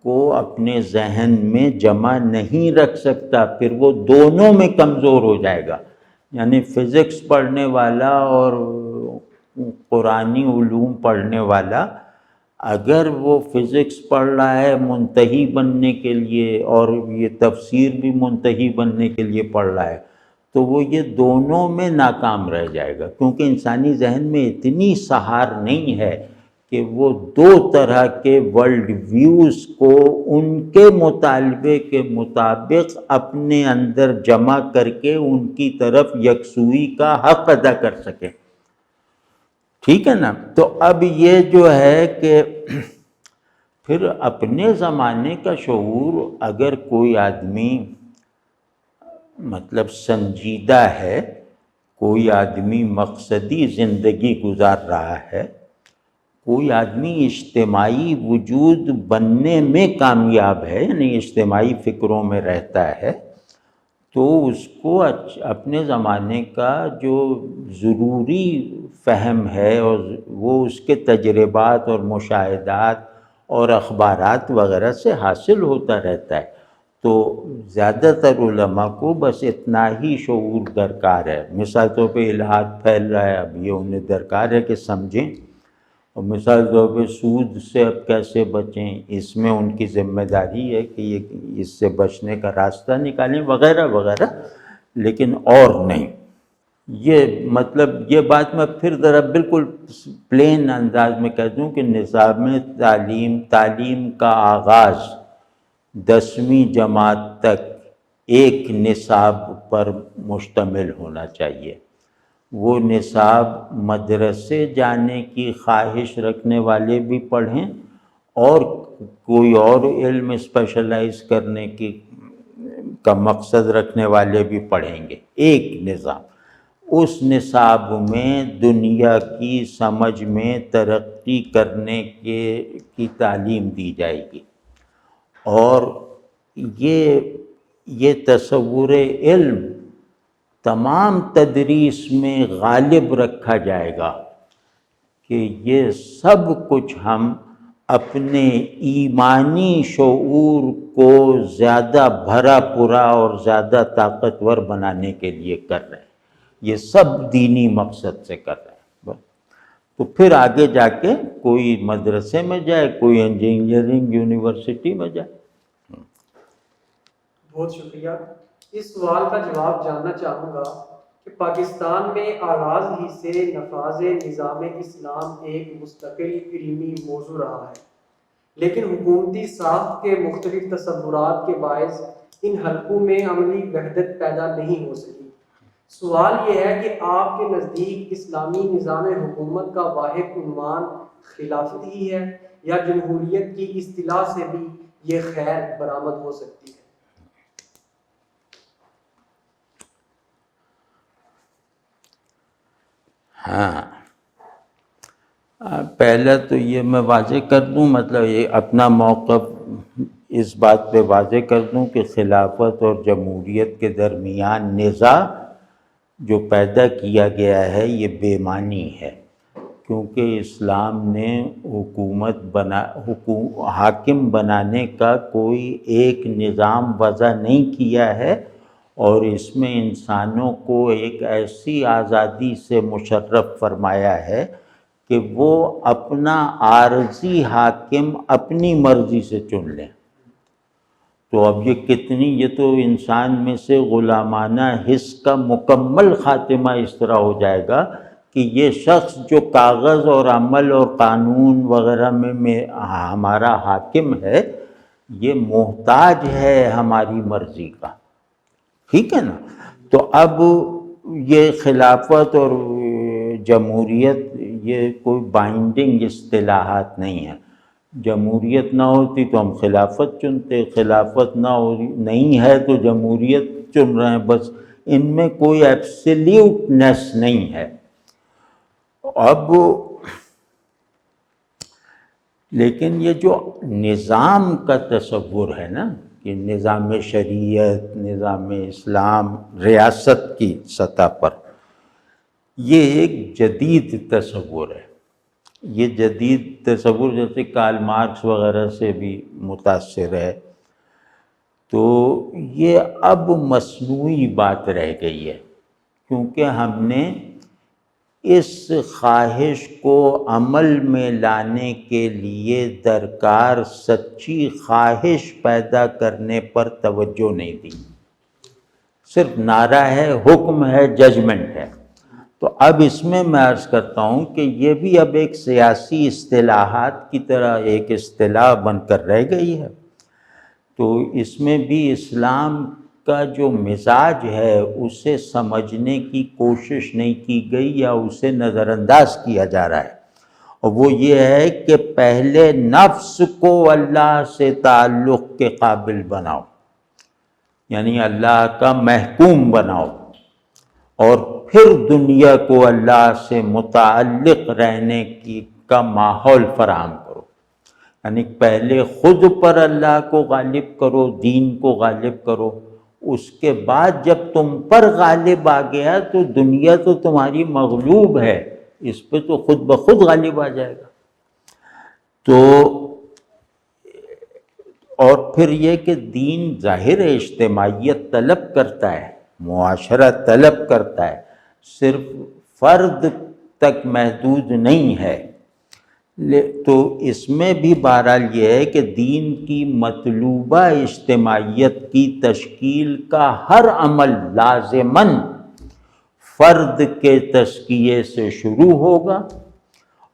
کو اپنے ذہن میں جمع نہیں رکھ سکتا، پھر وہ دونوں میں کمزور ہو جائے گا۔ یعنی فزکس پڑھنے والا اور قرآنی علوم پڑھنے والا اگر وہ فزکس پڑھ رہا ہے منتہی بننے کے لیے اور یہ تفسیر بھی منتہی بننے کے لیے پڑھ رہا ہے، تو وہ یہ دونوں میں ناکام رہ جائے گا، کیونکہ انسانی ذہن میں اتنی سہار نہیں ہے کہ وہ دو طرح کے ورلڈ ویوز کو ان کے مطالبے کے مطابق اپنے اندر جمع کر کے ان کی طرف یکسوئی کا حق ادا کر سکے، ٹھیک ہے نا؟ تو اب یہ جو ہے کہ پھر اپنے زمانے کا شعور اگر کوئی آدمی مطلب سنجیدہ ہے، کوئی آدمی مقصدی زندگی گزار رہا ہے، کوئی آدمی اجتماعی وجود بننے میں کامیاب ہے، یعنی اجتماعی فکروں میں رہتا ہے، تو اس کو اپنے زمانے کا جو ضروری فہم ہے اور وہ اس کے تجربات اور مشاہدات اور اخبارات وغیرہ سے حاصل ہوتا رہتا ہے۔ تو زیادہ تر علماء کو بس اتنا ہی شعور درکار ہے۔ مثال طور پہ الحاد پھیل رہا ہے، اب یہ انہیں درکار ہے کہ سمجھیں، اور مثال طور پہ سود سے اب کیسے بچیں، اس میں ان کی ذمہ داری ہے کہ یہ اس سے بچنے کا راستہ نکالیں وغیرہ وغیرہ، لیکن اور نہیں۔ یہ مطلب یہ بات میں پھر ذرا بالکل پلین انداز میں کہہ دوں کہ نظام تعلیم کا آغاز 10ویں جماعت تک ایک نصاب پر مشتمل ہونا چاہیے۔ وہ نصاب مدرسے جانے کی خواہش رکھنے والے بھی پڑھیں اور کوئی اور علم اسپیشلائز کرنے کا مقصد رکھنے والے بھی پڑھیں گے۔ ایک نظام، اس نصاب میں دنیا کی سمجھ میں ترقی کرنے کی تعلیم دی جائے گی، اور یہ تصور علم تمام تدریس میں غالب رکھا جائے گا کہ یہ سب کچھ ہم اپنے ایمانی شعور کو زیادہ بھرا پورا اور زیادہ طاقتور بنانے کے لیے کر رہے ہیں، یہ سب دینی مقصد سے کر رہے ہیں۔ تو پھر آگے جا کے کوئی مدرسے میں جائے، کوئی انجینئرنگ یونیورسٹی میں جائے۔ بہت شکریہ. اس سوال کا جواب جاننا چاہوں گا کہ پاکستان میں آغاز ہی سے نفاذ نظام اسلام ایک مستقل علمی موضوع رہا ہے، لیکن حکومتی ساخت کے مختلف تصورات کے باعث ان حلقوں میں عملی وحدت پیدا نہیں ہو سکی. سوال یہ ہے کہ آپ کے نزدیک اسلامی نظام حکومت کا واحد عنوان خلافت ہی ہے یا جمہوریت کی اصطلاح سے بھی یہ خیر برآمد ہو سکتی ہے؟ ہاں، پہلے تو یہ میں واضح کر دوں، مطلب یہ اپنا موقف اس بات پہ واضح کر دوں کہ خلافت اور جمہوریت کے درمیان نزاع جو پیدا کیا گیا ہے یہ بے معنی ہے، کیونکہ اسلام نے حاکم بنانے کا کوئی ایک نظام وضع نہیں کیا ہے، اور اس میں انسانوں کو ایک ایسی آزادی سے مشرف فرمایا ہے کہ وہ اپنا عارضی حاکم اپنی مرضی سے چن لیں. تو اب یہ تو انسان میں سے غلامانہ حس کا مکمل خاتمہ اس طرح ہو جائے گا کہ یہ شخص جو کاغذ اور عمل اور قانون وغیرہ میں ہمارا حاکم ہے، یہ محتاج ہے ہماری مرضی کا. ٹھیک ہے نا؟ تو اب یہ خلافت اور جمہوریت یہ کوئی بائنڈنگ اصطلاحات نہیں ہیں. جمہوریت نہ ہوتی تو ہم خلافت چنتے، خلافت نہیں ہے تو جمہوریت چن رہے ہیں، بس ان میں کوئی ایبسلیوٹنس نہیں ہے. اب لیکن یہ جو نظام کا تصور ہے نا کہ نظام شریعت، نظام اسلام ریاست کی سطح پر، یہ ایک جدید تصور ہے. یہ جدید تصور جیسے کارل مارکس وغیرہ سے بھی متاثر ہے، تو یہ اب مصنوعی بات رہ گئی ہے، کیونکہ ہم نے اس خواہش کو عمل میں لانے کے لیے درکار سچی خواہش پیدا کرنے پر توجہ نہیں دی. صرف نعرہ ہے، حکم ہے، ججمنٹ ہے. تو اب اس میں عرض کرتا ہوں کہ یہ بھی اب ایک سیاسی اصطلاحات کی طرح ایک اصطلاح بن کر رہ گئی ہے. تو اس میں بھی اسلام کا جو مزاج ہے اسے سمجھنے کی کوشش نہیں کی گئی یا اسے نظر انداز کیا جا رہا ہے، اور وہ یہ ہے کہ پہلے نفس کو اللہ سے تعلق کے قابل بناؤ، یعنی اللہ کا محکوم بناؤ، اور پھر دنیا کو اللہ سے متعلق رہنے کا ماحول فراہم کرو. یعنی پہلے خود پر اللہ کو غالب کرو، دین کو غالب کرو، اس کے بعد جب تم پر غالب آ گیا تو دنیا تو تمہاری مغلوب ہے، اس پہ تو خود بخود غالب آ جائے گا. تو اور پھر یہ کہ دین ظاہر اجتماعیت طلب کرتا ہے، معاشرہ طلب کرتا ہے، صرف فرد تک محدود نہیں ہے. تو اس میں بھی بہرحال یہ ہے کہ دین کی مطلوبہ اجتماعیت کی تشکیل کا ہر عمل لازماً فرد کے تزکیے سے شروع ہوگا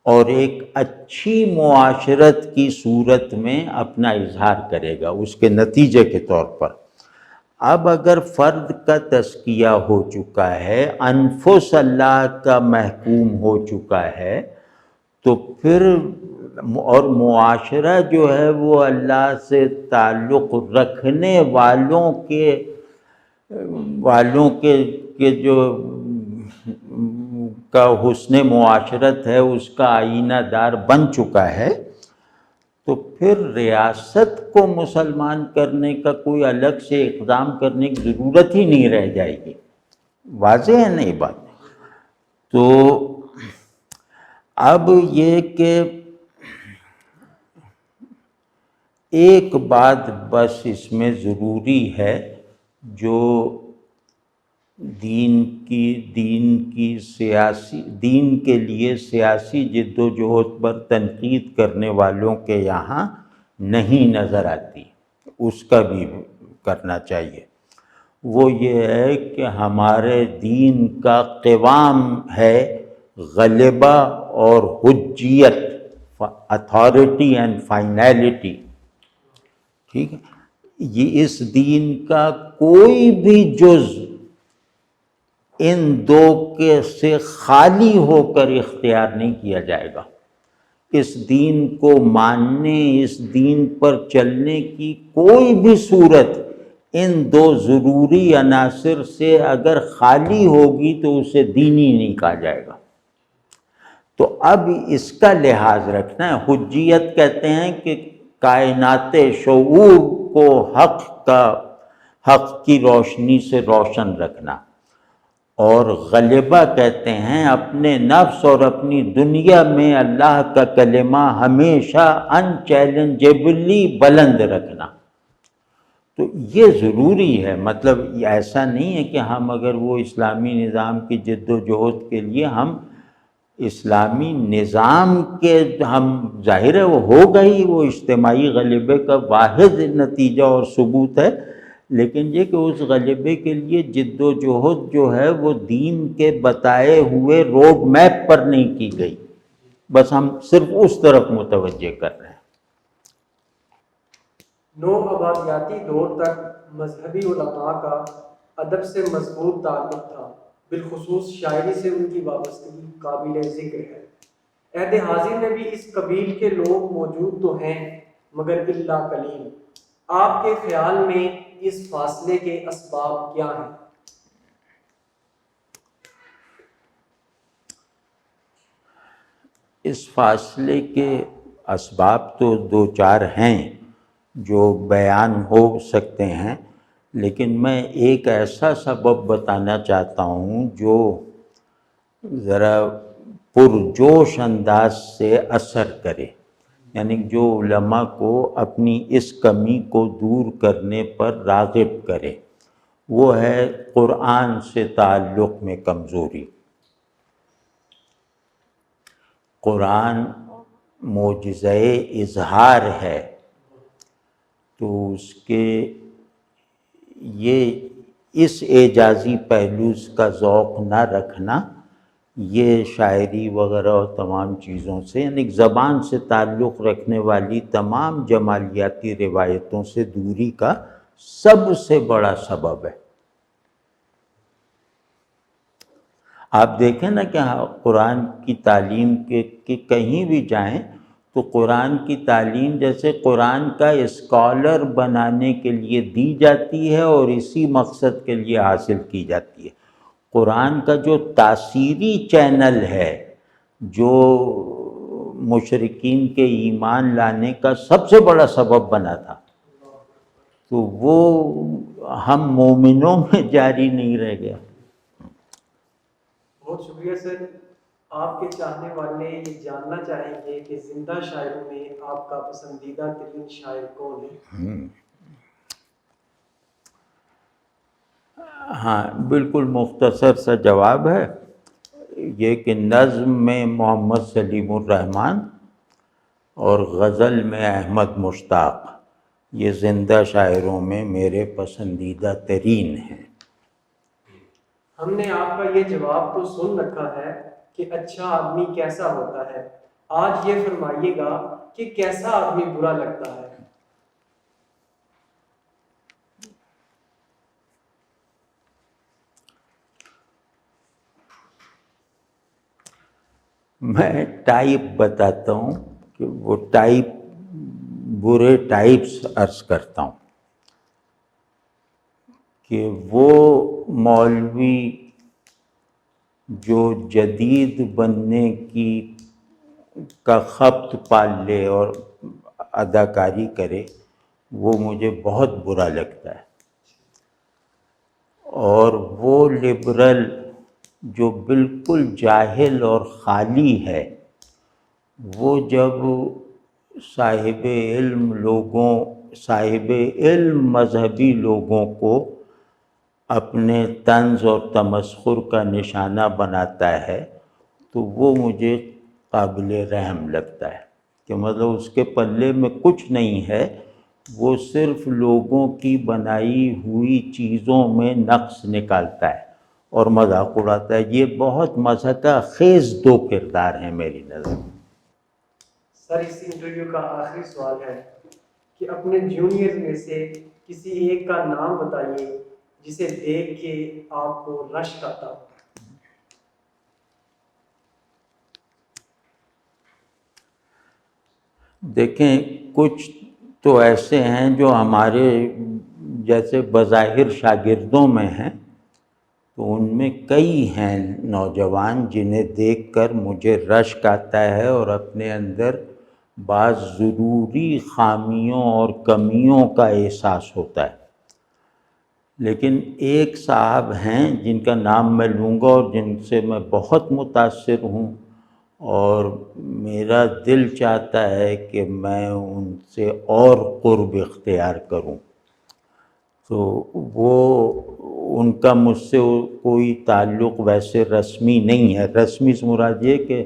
اور ایک اچھی معاشرت کی صورت میں اپنا اظہار کرے گا اس کے نتیجے کے طور پر. اب اگر فرد کا تزکیہ ہو چکا ہے، انفس اللہ کا محکوم ہو چکا ہے، تو پھر اور معاشرہ جو ہے وہ اللہ سے تعلق رکھنے والوں کے جو کا حسن معاشرت ہے اس کا آئینہ دار بن چکا ہے، تو پھر ریاست کو مسلمان کرنے کا کوئی الگ سے اقدام کرنے کی ضرورت ہی نہیں رہ جائے گی. واضح ہے نہیں بات؟ تو اب یہ کہ ایک بات بس اس میں ضروری ہے جو دین کے لیے سیاسی جد و جہد پر تنقید کرنے والوں کے یہاں نہیں نظر آتی، اس کا بھی کرنا چاہیے، وہ یہ ہے کہ ہمارے دین کا قوام ہے غلبہ اور حجیت، اتھارٹی اینڈ فائنلٹی، ٹھیک ہے؟ یہ اس دین کا کوئی بھی جز ان دو کے سے خالی ہو کر اختیار نہیں کیا جائے گا۔ اس دین کو ماننے، اس دین پر چلنے کی کوئی بھی صورت ان دو ضروری عناصر سے اگر خالی ہوگی تو اسے دینی نہیں کہا جائے گا۔ تو اب اس کا لحاظ رکھنا ہے۔ حجیت کہتے ہیں کہ کائنات شعور کو حق کی روشنی سے روشن رکھنا، اور غلبہ کہتے ہیں اپنے نفس اور اپنی دنیا میں اللہ کا کلمہ ہمیشہ ان چیلنجیبلی بلند رکھنا۔ تو یہ ضروری ہے، مطلب ایسا نہیں ہے کہ ہم اگر وہ اسلامی نظام کی جد و جہد کے لیے ہم اسلامی نظام کے ہم ظاہر ہے وہ ہوگا ہی، وہ اجتماعی غلبے کا واحد نتیجہ اور ثبوت ہے، لیکن یہ کہ اس غلبے کے لیے جد و جہد جو ہے وہ دین کے بتائے ہوئے روڈ میپ پر نہیں کی گئی، بس ہم صرف اس طرف متوجہ کر رہے ہیں۔ نو آبادیاتی دور تک مذہبی علماء کا ادب سے مضبوط تعلق تھا، بالخصوص شاعری سے ان کی وابستگی قابل ذکر ہے۔ عہد حاضر میں بھی اس قبیل کے لوگ موجود تو ہیں مگر الا قلیل۔ آپ کے خیال میں اس فاصلے کے اسباب کیا ہیں؟ اس فاصلے کے اسباب تو دو چار ہیں جو بیان ہو سکتے ہیں، لیکن میں ایک ایسا سبب بتانا چاہتا ہوں جو ذرا پرجوش انداز سے اثر کرے، یعنی جو علماء کو اپنی اس کمی کو دور کرنے پر راغب کرے، وہ ہے قرآن سے تعلق میں کمزوری۔ قرآن معجزہ اظہار ہے، تو اس کے یہ اس اعجازی پہلو کا ذوق نہ رکھنا، یہ شاعری وغیرہ اور تمام چیزوں سے، یعنی زبان سے تعلق رکھنے والی تمام جمالیاتی روایتوں سے دوری کا سب سے بڑا سبب ہے۔ آپ دیکھیں نا کہ قرآن کی تعلیم کے کہیں بھی جائیں تو قرآن کی تعلیم جیسے قرآن کا اسکالر بنانے کے لیے دی جاتی ہے اور اسی مقصد کے لیے حاصل کی جاتی ہے۔ قرآن کا جو تاثیری چینل ہے، جو مشرکین کے ایمان لانے کا سب سے بڑا سبب بنا تھا، تو وہ ہم مومنوں میں جاری نہیں رہ گیا۔ بہت شکریہ سر۔ آپ کے چاہنے والے یہ جاننا چاہیں گے کہ زندہ شاعروں میں آپ کا پسندیدہ ترین شاعر کون ہے؟ ہاں، بالکل مختصر سا جواب ہے یہ کہ نظم میں محمد سلیم الرحمن اور غزل میں احمد مشتاق، یہ زندہ شاعروں میں میرے پسندیدہ ترین ہیں۔ ہم نے آپ کا یہ جواب تو سن رکھا ہے کہ اچھا آدمی کیسا ہوتا ہے، آج یہ فرمائیے گا کہ کیسا آدمی برا لگتا ہے؟ میں ٹائپ بتاتا ہوں کہ وہ ٹائپ برے ٹائپس عرض کرتا ہوں کہ وہ مولوی جو جدید بننے کا خبط پال لے اور اداکاری کرے، وہ مجھے بہت برا لگتا ہے۔ اور وہ لبرل جو بالکل جاہل اور خالی ہے، وہ جب صاحب علم مذہبی لوگوں کو اپنے طنز اور تمسخر کا نشانہ بناتا ہے تو وہ مجھے قابل رحم لگتا ہے، کہ مطلب اس کے پلے میں کچھ نہیں ہے، وہ صرف لوگوں کی بنائی ہوئی چیزوں میں نقص نکالتا ہے اور مذاق اڑاتا ہے۔ یہ بہت مضحکہ خیز دو کردار ہیں میری نظر میں۔ سر اس انٹرویو کا آخری سوال ہے کہ اپنے جونیئر میں سے کسی ایک کا نام بتائیے جسے دیکھ کے آپ کو رشک آتا ہو۔ دیکھیں کچھ تو ایسے ہیں جو ہمارے جیسے بظاہر شاگردوں میں ہیں، تو ان میں کئی ہیں نوجوان جنہیں دیکھ کر مجھے رشک آتا ہے اور اپنے اندر بعض ضروری خامیوں اور کمیوں کا احساس ہوتا ہے۔ لیکن ایک صاحب ہیں جن کا نام میں لوں گا اور جن سے میں بہت متاثر ہوں، اور میرا دل چاہتا ہے کہ میں ان سے اور قرب اختیار کروں۔ تو وہ ان کا مجھ سے کوئی تعلق ویسے رسمی نہیں ہے، رسمی سے مراد یہ کہ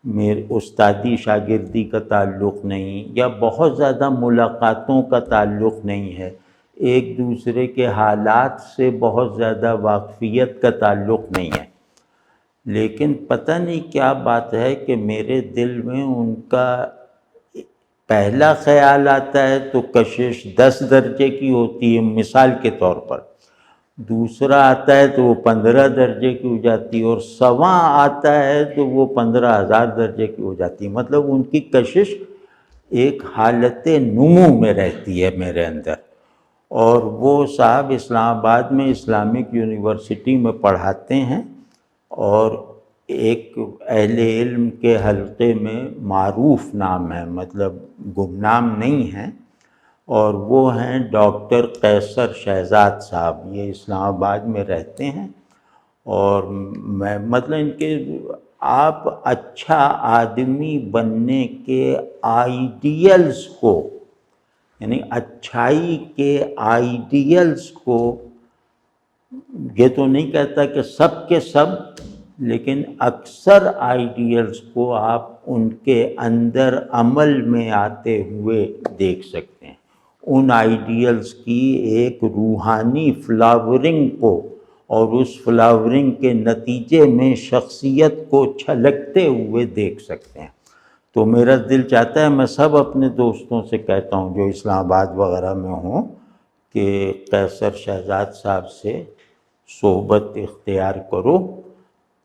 میرے استادی شاگردی کا تعلق نہیں، یا بہت زیادہ ملاقاتوں کا تعلق نہیں ہے، ایک دوسرے کے حالات سے بہت زیادہ واقفیت کا تعلق نہیں ہے، لیکن پتہ نہیں کیا بات ہے کہ میرے دل میں ان کا پہلا خیال آتا ہے تو کشش 10 درجے کی ہوتی ہے مثال کے طور پر، دوسرا آتا ہے تو وہ 15 درجے کی ہو جاتی ہے، اور سواں آتا ہے تو وہ 15,000 درجے کی ہو جاتی ہے۔ مطلب ان کی کشش ایک حالت نمو میں رہتی ہے میرے اندر۔ اور وہ صاحب اسلام آباد میں اسلامک یونیورسٹی میں پڑھاتے ہیں، اور ایک اہل علم کے حلقے میں معروف نام ہے، مطلب گمنام نہیں ہیں، اور وہ ہیں ڈاکٹر قیصر شہزاد صاحب۔ یہ اسلام آباد میں رہتے ہیں، اور میں مطلب ان کے آپ اچھا آدمی بننے کے آئیڈیلز کو، یعنی اچھائی کے آئیڈیلز کو، یہ تو نہیں کہتا کہ سب کے سب، لیکن اکثر آئیڈیلز کو آپ ان کے اندر عمل میں آتے ہوئے دیکھ سکتے ہیں۔ ان آئیڈیلز کی ایک روحانی فلاورنگ کو، اور اس فلاورنگ کے نتیجے میں شخصیت کو چھلکتے ہوئے دیکھ سکتے ہیں۔ تو میرا دل چاہتا ہے، میں سب اپنے دوستوں سے کہتا ہوں جو اسلام آباد وغیرہ میں ہوں، کہ قیصر شہزاد صاحب سے صحبت اختیار کرو،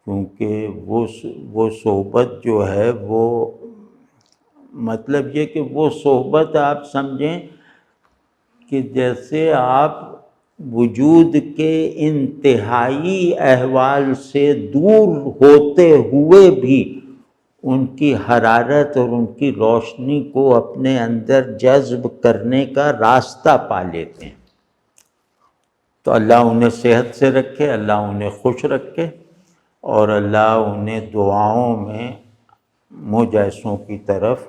کیونکہ وہ صحبت جو ہے وہ مطلب یہ کہ وہ صحبت آپ سمجھیں کہ جیسے آپ وجود کے انتہائی احوال سے دور ہوتے ہوئے بھی ان کی حرارت اور ان کی روشنی کو اپنے اندر جذب کرنے کا راستہ پا لیتے ہیں۔ تو اللہ انہیں صحت سے رکھے، اللہ انہیں خوش رکھے، اور اللہ انہیں دعاؤں میں مجھ ایسوں کی طرف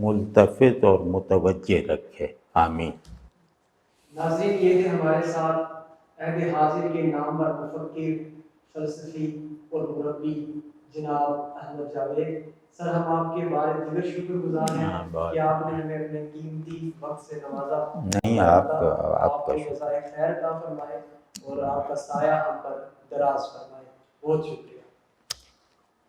ملتفت اور متوجہ رکھے، آمین۔ ناظرین، یہ تھے ہمارے ساتھ عہد حاضر کے نامور مفکر، فلسفی اور مربی جناب احمد جاوید۔ سر ہم آپ کے بارے دیگر شکر گزار ہیں کہ آپ نے ہمیں اپنے قیمتی وقت سے نوازا۔ نہیں، آپ کا جزائے خیر عطا فرمائے اور آپ کا سایہ ہم پر دراز فرمائے۔ بہت شکریہ۔